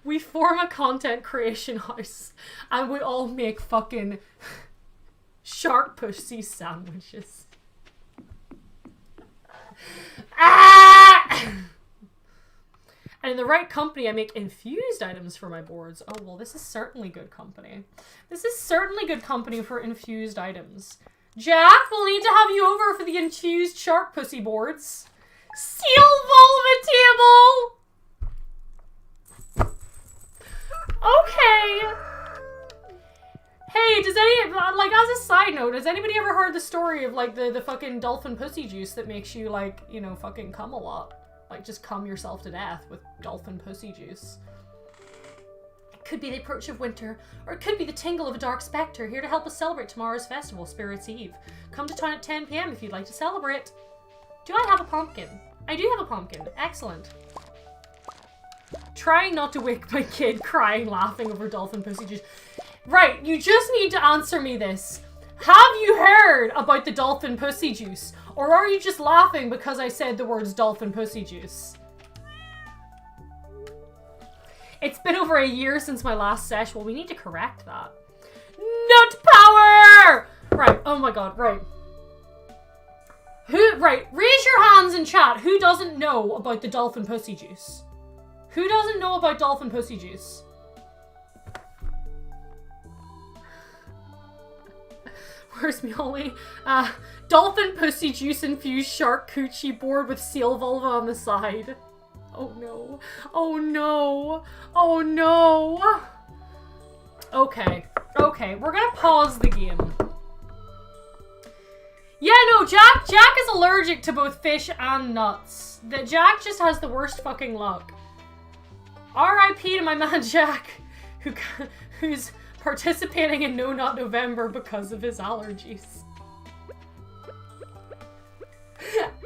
We form a content creation house and we all make fucking shark pussy sandwiches. Ah! And in the right company, I make infused items for my boards. Oh, well, this is certainly good company. This is certainly good company for infused items. Jack, we'll need to have you over for the infused shark pussy boards. Seal vulva table! Okay. Hey, does any, like, as a side note, has anybody ever heard the story of, like, the fucking dolphin pussy juice that makes you, like, you know, fucking cum a lot? Like, just cum yourself to death with dolphin pussy juice. It could be the approach of winter, or it could be the tingle of a dark spectre here to help us celebrate tomorrow's festival, Spirits Eve. Come to town at 10 PM if you'd like to celebrate. Do I have a pumpkin? I do have a pumpkin. Excellent. Trying not to wake my kid crying, laughing over dolphin pussy juice. Right, you just need to answer me this. Have you heard about the dolphin pussy juice? Or are you just laughing because I said the words dolphin pussy juice? It's been over a year since my last sesh. Well, we need to correct that. Nut power! Right, oh my god, right. Right, raise your hands in chat. Who doesn't know about the dolphin pussy juice? Who doesn't know about dolphin pussy juice? Where's me Ollie? Dolphin pussy juice infused shark coochie board with seal vulva on the side. Oh no. Oh no. Oh no. Okay. Okay, we're gonna pause the game. Yeah, no, Jack is allergic to both fish and nuts. That Jack just has the worst fucking luck. R.I.P. to my man Jack, who's participating in No Nut November because of his allergies.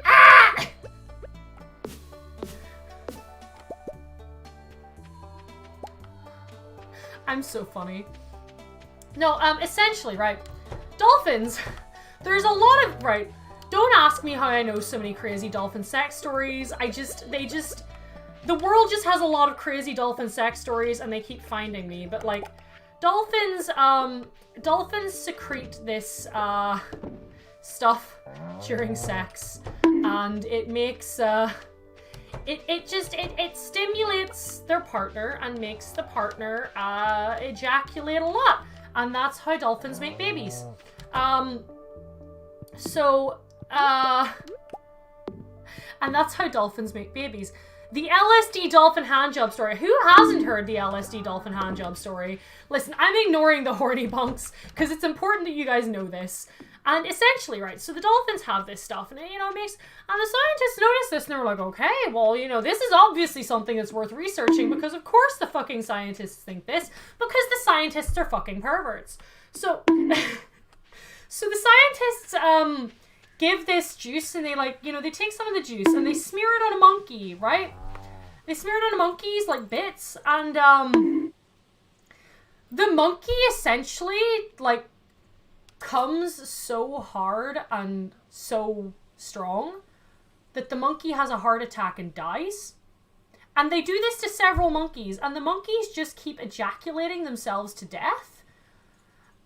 Ah! I'm so funny. No, essentially, right, dolphins, there's a lot of, right, don't ask me how I know so many crazy dolphin sex stories. The world just has a lot of crazy dolphin sex stories and they keep finding me, but like, dolphins secrete this, stuff during sex, and it makes, it stimulates their partner and makes the partner, ejaculate a lot, and that's how dolphins make babies. And that's how dolphins make babies. The LSD dolphin handjob story. Who hasn't heard the LSD dolphin handjob story? Listen, I'm ignoring the horny bunks because it's important that you guys know this. And essentially, right, so the dolphins have this stuff and, you know, it makes, and the scientists notice this and they're like, okay, well, you know, this is obviously something that's worth researching because of course the fucking scientists think this because the scientists are fucking perverts. So, so the scientists, give this juice and they, like, you know, they take some of the juice and they smear it on a monkey, right? They smear it on a monkey's, like, bits, and, the monkey essentially, like, comes so hard and so strong that the monkey has a heart attack and dies. And they do this to several monkeys, and the monkeys just keep ejaculating themselves to death.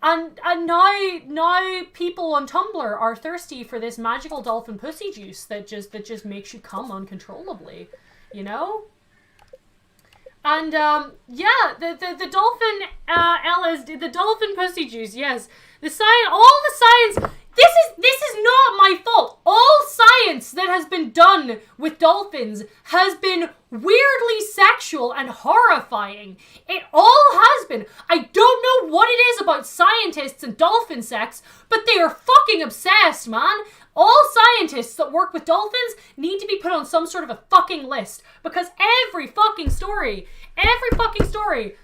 And now people on Tumblr are thirsty for this magical dolphin pussy juice that just makes you come uncontrollably, you know? And yeah, the dolphin LSD, the dolphin pussy juice, yes. All the science, this is not my fault. All science that has been done with dolphins has been weirdly sexual and horrifying. It all has been. I don't know what it is about scientists and dolphin sex, but they are fucking obsessed, man. All scientists that work with dolphins need to be put on some sort of a fucking list, because every fucking story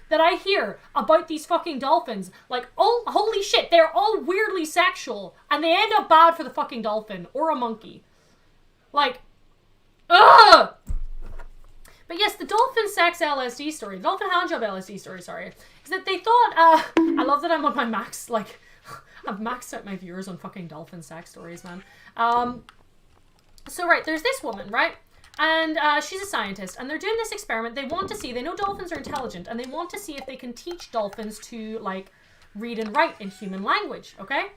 that I hear about these fucking dolphins, like, oh, holy shit, they're all weirdly sexual, and they end up bad for the fucking dolphin, or a monkey. Like, ugh! But yes, the dolphin sex LSD story, the dolphin handjob LSD story, sorry, is that they thought, I love that I'm on my max, like, I've maxed out my viewers on fucking dolphin sex stories, man. So, right, there's this woman, right? And she's a scientist, and they're doing this experiment. They know dolphins are intelligent, and they want to see if they can teach dolphins to, like, read and write in human language, okay?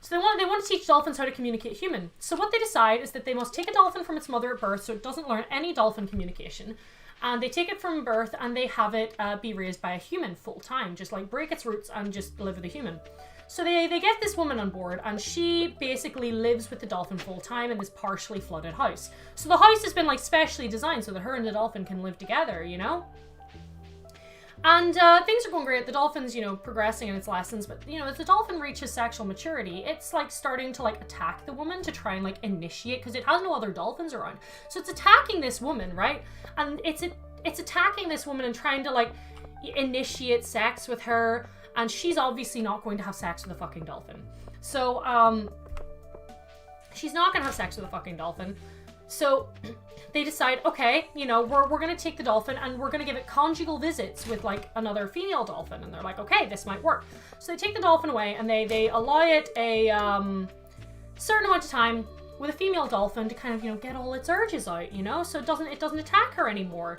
So they want to teach dolphins how to communicate human. So what they decide is that they must take a dolphin from its mother at birth so it doesn't learn any dolphin communication. And they take it from birth and they have it be raised by a human full time. Just like break its roots and just live with a human. So they get this woman on board and she basically lives with the dolphin full time in this partially flooded house. So the house has been like specially designed so that her and the dolphin can live together, you know? And things are going great. The dolphin's, you know, progressing in its lessons. But, you know, as the dolphin reaches sexual maturity, it's, like, starting to, like, attack the woman to try and, like, initiate. Because it has no other dolphins around. So it's attacking this woman, right? And it's attacking this woman and trying to, like, initiate sex with her. And she's obviously not going to have sex with a fucking dolphin. So, she's not going to have sex with a fucking dolphin. So they decide, okay, you know, we're going to take the dolphin and we're going to give it conjugal visits with, like, another female dolphin. And they're like, okay, this might work. So they take the dolphin away and they allow it a certain amount of time with a female dolphin to kind of, you know, get all its urges out, you know? So it doesn't attack her anymore.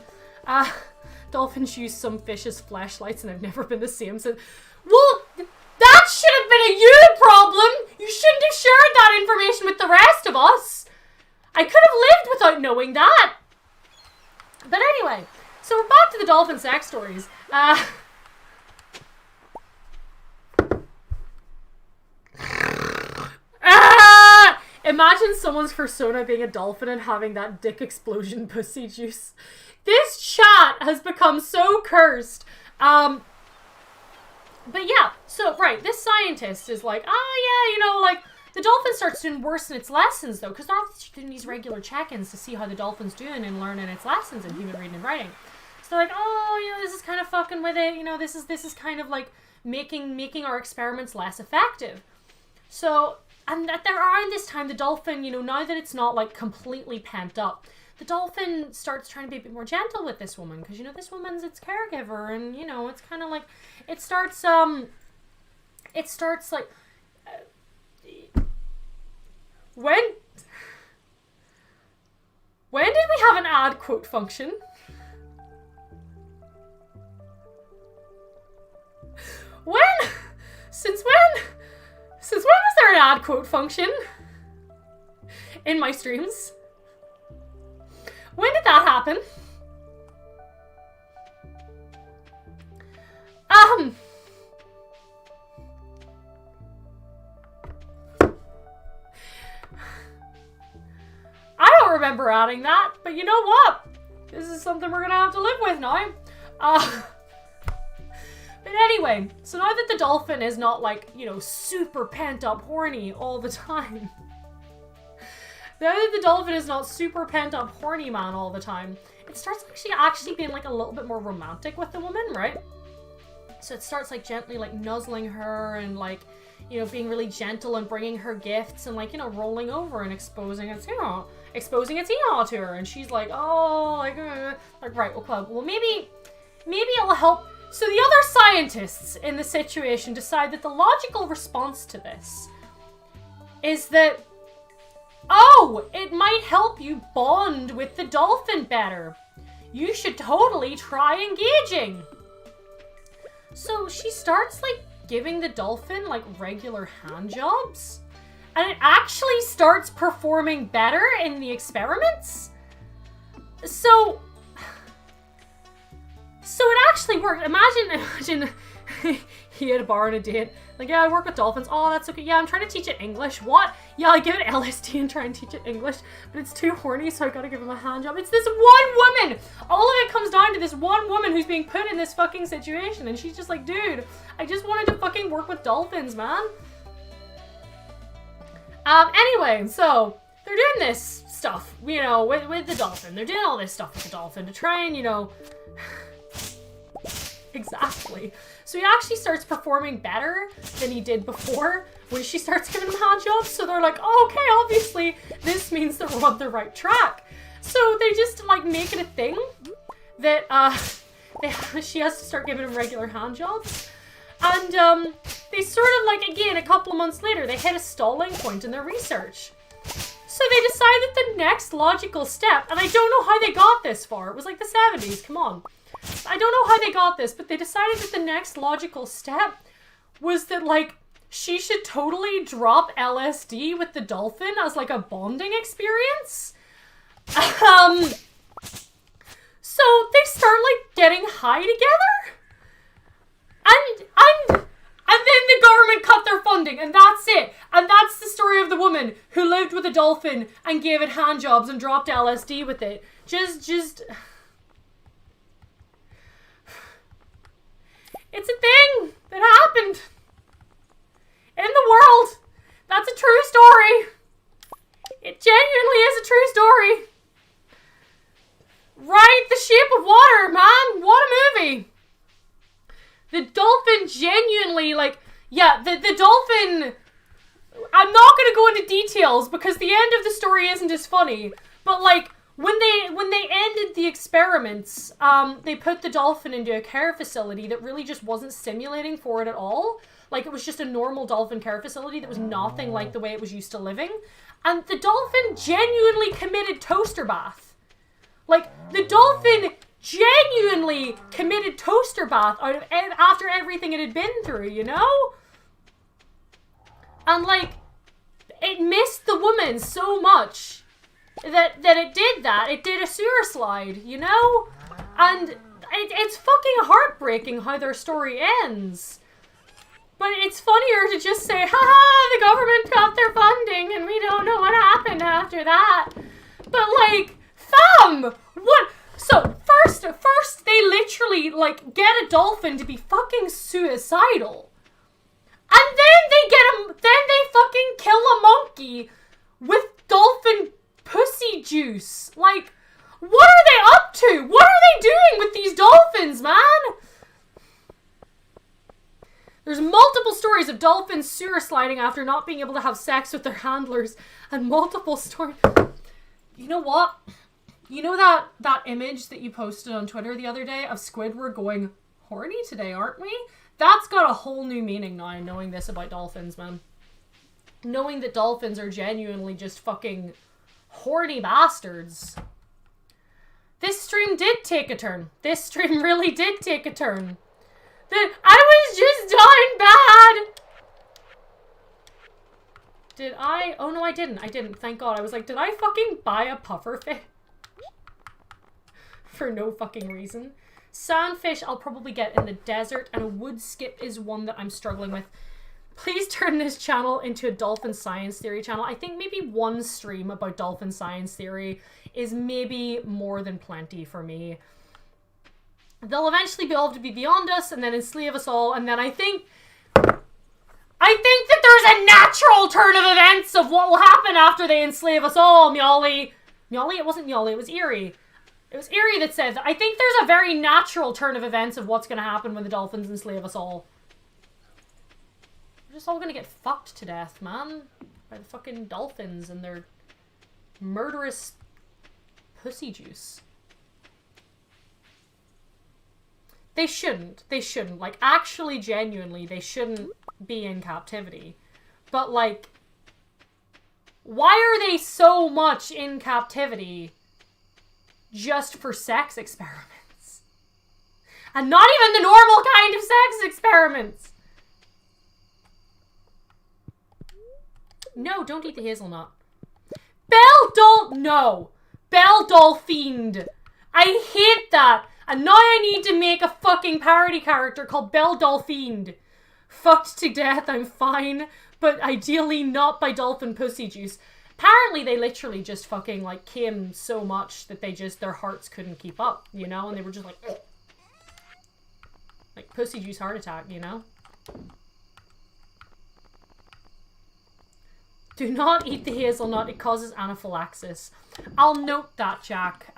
Dolphins use some fish's fleshlights and I've never been the same since. Well, that should have been a you problem! You shouldn't have shared that information with the rest of us! I could have lived without knowing that. But anyway, so we're back to the dolphin sex stories. Imagine someone's persona being a dolphin and having that dick explosion pussy juice. This chat has become so cursed. But yeah, so right, this scientist is like, oh yeah, you know, like, the dolphin starts doing worse in its lessons, though, because they're obviously doing these regular check-ins to see how the dolphin's doing and learning its lessons in human reading and writing. So they're like, oh, you know, this is kind of fucking with it. You know, this is kind of like making our experiments less effective. So, and at around this time, the dolphin, you know, now that it's not like completely pent up, the dolphin starts trying to be a bit more gentle with this woman because, you know, this woman's its caregiver, and, you know, it's kind of like it starts like. When did we have an add quote function? Since when was there an add quote function in my streams? When did that happen? I don't remember adding that, but you know what? This is something we're gonna have to live with now. But anyway, so now that the dolphin is not like, you know, super pent up horny all the time. Now that the dolphin is not super pent up horny man all the time, it starts actually being like a little bit more romantic with the woman, right? So it starts like gently like nuzzling her and like, you know, being really gentle and bringing her gifts and like, you know, rolling over and exposing its ear to her. And she's like, oh, like right, okay, well maybe it'll help. So the other scientists in the situation decide that the logical response to this is that, oh, it might help you bond with the dolphin better. You should totally try engaging. So she starts like giving the dolphin like regular hand jobs, and it actually starts performing better in the experiments. So it actually worked. Imagine he had a bar on a date. Like, yeah, I work with dolphins. Oh, that's okay. Yeah, I'm trying to teach it English. What? Yeah, I give it LSD and try and teach it English, but it's too horny, so I gotta give him a hand job. It's this one woman! All of it comes down to this one woman who's being put in this fucking situation, and she's just like, dude, I just wanted to fucking work with dolphins, man. Anyway, so they're doing this stuff, you know, with the dolphin. They're doing all this stuff with the dolphin to try and, you know... Exactly. So he actually starts performing better than he did before when she starts giving him hand jobs. So they're like, oh, okay, obviously this means that we're on the right track. So they just like make it a thing that she has to start giving him regular hand jobs. And they sort of like, again, a couple of months later, they hit a stalling point in their research. So they decided the next logical step, and I don't know how they got this far. It was like the 70s, come on. I don't know how they got this, but they decided that the next logical step was that, like, she should totally drop LSD with the dolphin as, like, a bonding experience. So they start, like, getting high together. And then the government cut their funding, and that's it. And that's the story of the woman who lived with a dolphin and gave it handjobs and dropped LSD with it. Just... It's a thing that happened in the world. That's a true story. It genuinely is a true story. Ride the Shape of Water, man. What a movie. The dolphin genuinely, like, yeah, the dolphin, I'm not going to go into details because the end of the story isn't as funny, but, like, when they ended the experiments, they put the dolphin into a care facility that really just wasn't stimulating for it at all. Like, it was just a normal dolphin care facility that was nothing like the way it was used to living. And the dolphin genuinely committed toaster bath. Like, the dolphin genuinely committed toaster bath after everything it had been through, you know? And, like, it missed the woman so much that it did that. It did a sewer slide, you know? And it's fucking heartbreaking how their story ends. But it's funnier to just say, haha, the government got their funding and we don't know what happened after that. But, like, fam, what? So, first, they literally, like, get a dolphin to be fucking suicidal. And then they fucking kill a monkey with dolphin pussy juice. Like, what are they up to? What are they doing with these dolphins, man? There's multiple stories of dolphins sewer sliding after not being able to have sex with their handlers, and multiple stories. You know what? You know that image that you posted on Twitter the other day of Squidward going, horny today, aren't we? That's got a whole new meaning now, knowing this about dolphins, man. Knowing that dolphins are genuinely just fucking horny bastards. This stream did take a turn. This stream really did take a turn. I was just dying bad! Did I? Oh no, I didn't. I didn't. Thank God. I was like, did I fucking buy a pufferfish? For no fucking reason. Sandfish I'll probably get in the desert, and a wood skip is one that I'm struggling with. Please turn this channel into a dolphin science theory channel. I think maybe one stream about dolphin science theory is maybe more than plenty for me. They'll eventually be able to be beyond us and then enslave us all, and then I think that there's a natural turn of events of what will happen after they enslave us all, Meowly. Meowly? It wasn't Meowly, it was Eerie. It was Eerie that said that. I think there's a very natural turn of events of what's going to happen when the dolphins enslave us all. We're just all going to get fucked to death, man. By the fucking dolphins and their murderous pussy juice. They shouldn't. They shouldn't. Like, actually, genuinely, they shouldn't be in captivity. But, like, why are they so much in captivity just for sex experiments? And not even the normal kind of sex experiments! No, don't eat the hazelnut. No! Belle Dolphined. I hate that. And now I need to make a fucking parody character called Belle Dolphined. Fucked to death, I'm fine. But ideally not by dolphin pussy juice. Apparently they literally just fucking, like, came so much that their hearts couldn't keep up, you know? And they were just like, ugh. Like, pussy juice heart attack, you know? Do not eat the hazelnut, it causes anaphylaxis. I'll note that, Jack.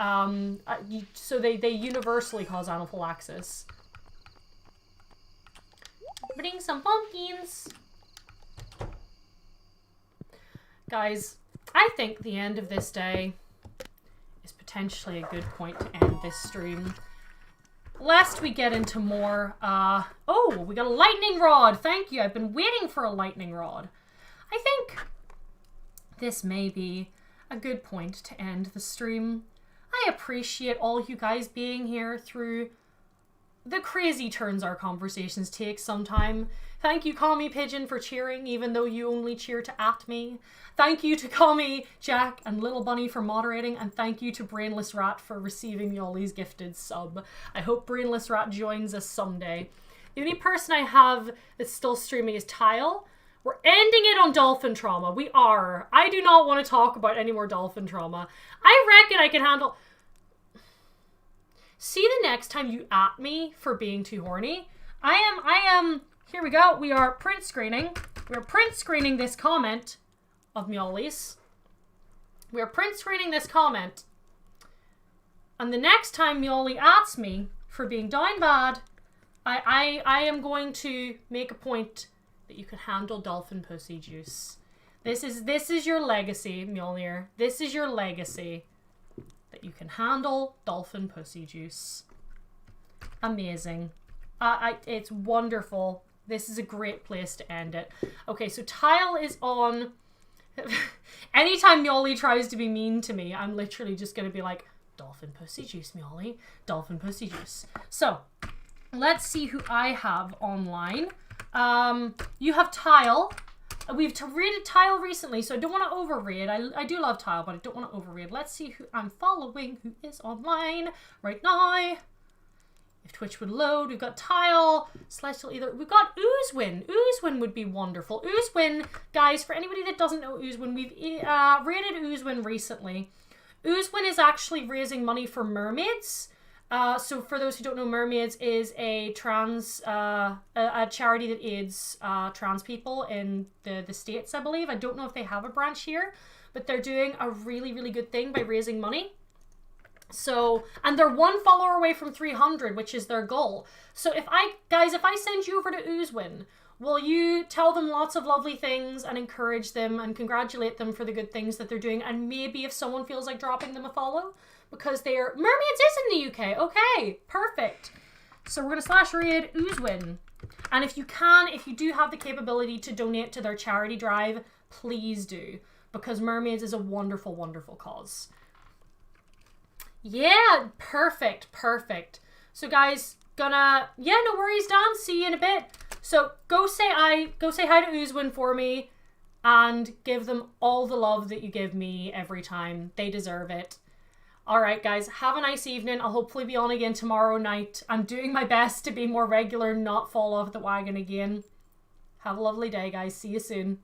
So they universally cause anaphylaxis. Bring some pumpkins. Guys, I think the end of this day is potentially a good point to end this stream. Lest we get into more, oh, we got a lightning rod. Thank you. I've been waiting for a lightning rod. I think this may be a good point to end the stream. I appreciate all you guys being here through the crazy turns our conversations take sometime. Thank you, Call Me Pigeon, for cheering, even though you only cheer to at me. Thank you to Call Me Jack and Little Bunny for moderating, and thank you to Brainless Rat for receiving Yolly's gifted sub. I hope Brainless Rat joins us someday. The only person I have that's still streaming is Tile. We're ending it on dolphin trauma. We are. I do not want to talk about any more dolphin trauma. I reckon I can handle... See the next time you at me for being too horny. I am, here we go. We are print screening. We are print screening this comment of Meowli's. We are print screening this comment. And the next time Meowli ats me for being down bad, I am going to make a point that you can handle dolphin pussy juice. This is your legacy, Mjolnir. This is your legacy. That you can handle dolphin pussy juice. Amazing. It's wonderful. This is a great place to end it. Okay, so Tile is on. Anytime Mjolnir tries to be mean to me, I'm literally just going to be like, dolphin pussy juice, Mjolnir. Dolphin pussy juice. So, let's see who I have online. You have Tile. We've rated Tile recently, so I don't want to overraid. I do love Tile, but I don't want to overraid. Let's see who I'm following, who is online right now. If Twitch would load, we've got Tile, Celestial Either. We've got Oozwin. Oozwin would be wonderful. Oozwin, guys, for anybody that doesn't know Oozwin, we've rated Oozwin recently. Oozwin is actually raising money for mermaids. So for those who don't know, Mermaids is a a charity that aids trans people in the States, I believe. I don't know if they have a branch here, but they're doing a really, really good thing by raising money. So, and they're 1 follower away from 300, which is their goal. So if I send you over to Oozwin, will you tell them lots of lovely things and encourage them and congratulate them for the good things that they're doing? And maybe if someone feels like dropping them a follow, because Mermaids is in the UK. Okay, perfect. So we're going to /raid Oozwin. And if you do have the capability to donate to their charity drive, please do. Because Mermaids is a wonderful, wonderful cause. Yeah, perfect. So guys, no worries, Dan. See you in a bit. So go say hi to Oozwin for me and give them all the love that you give me every time. They deserve it. Alright guys, have a nice evening. I'll hopefully be on again tomorrow night. I'm doing my best to be more regular, not fall off the wagon again. Have a lovely day guys. See you soon.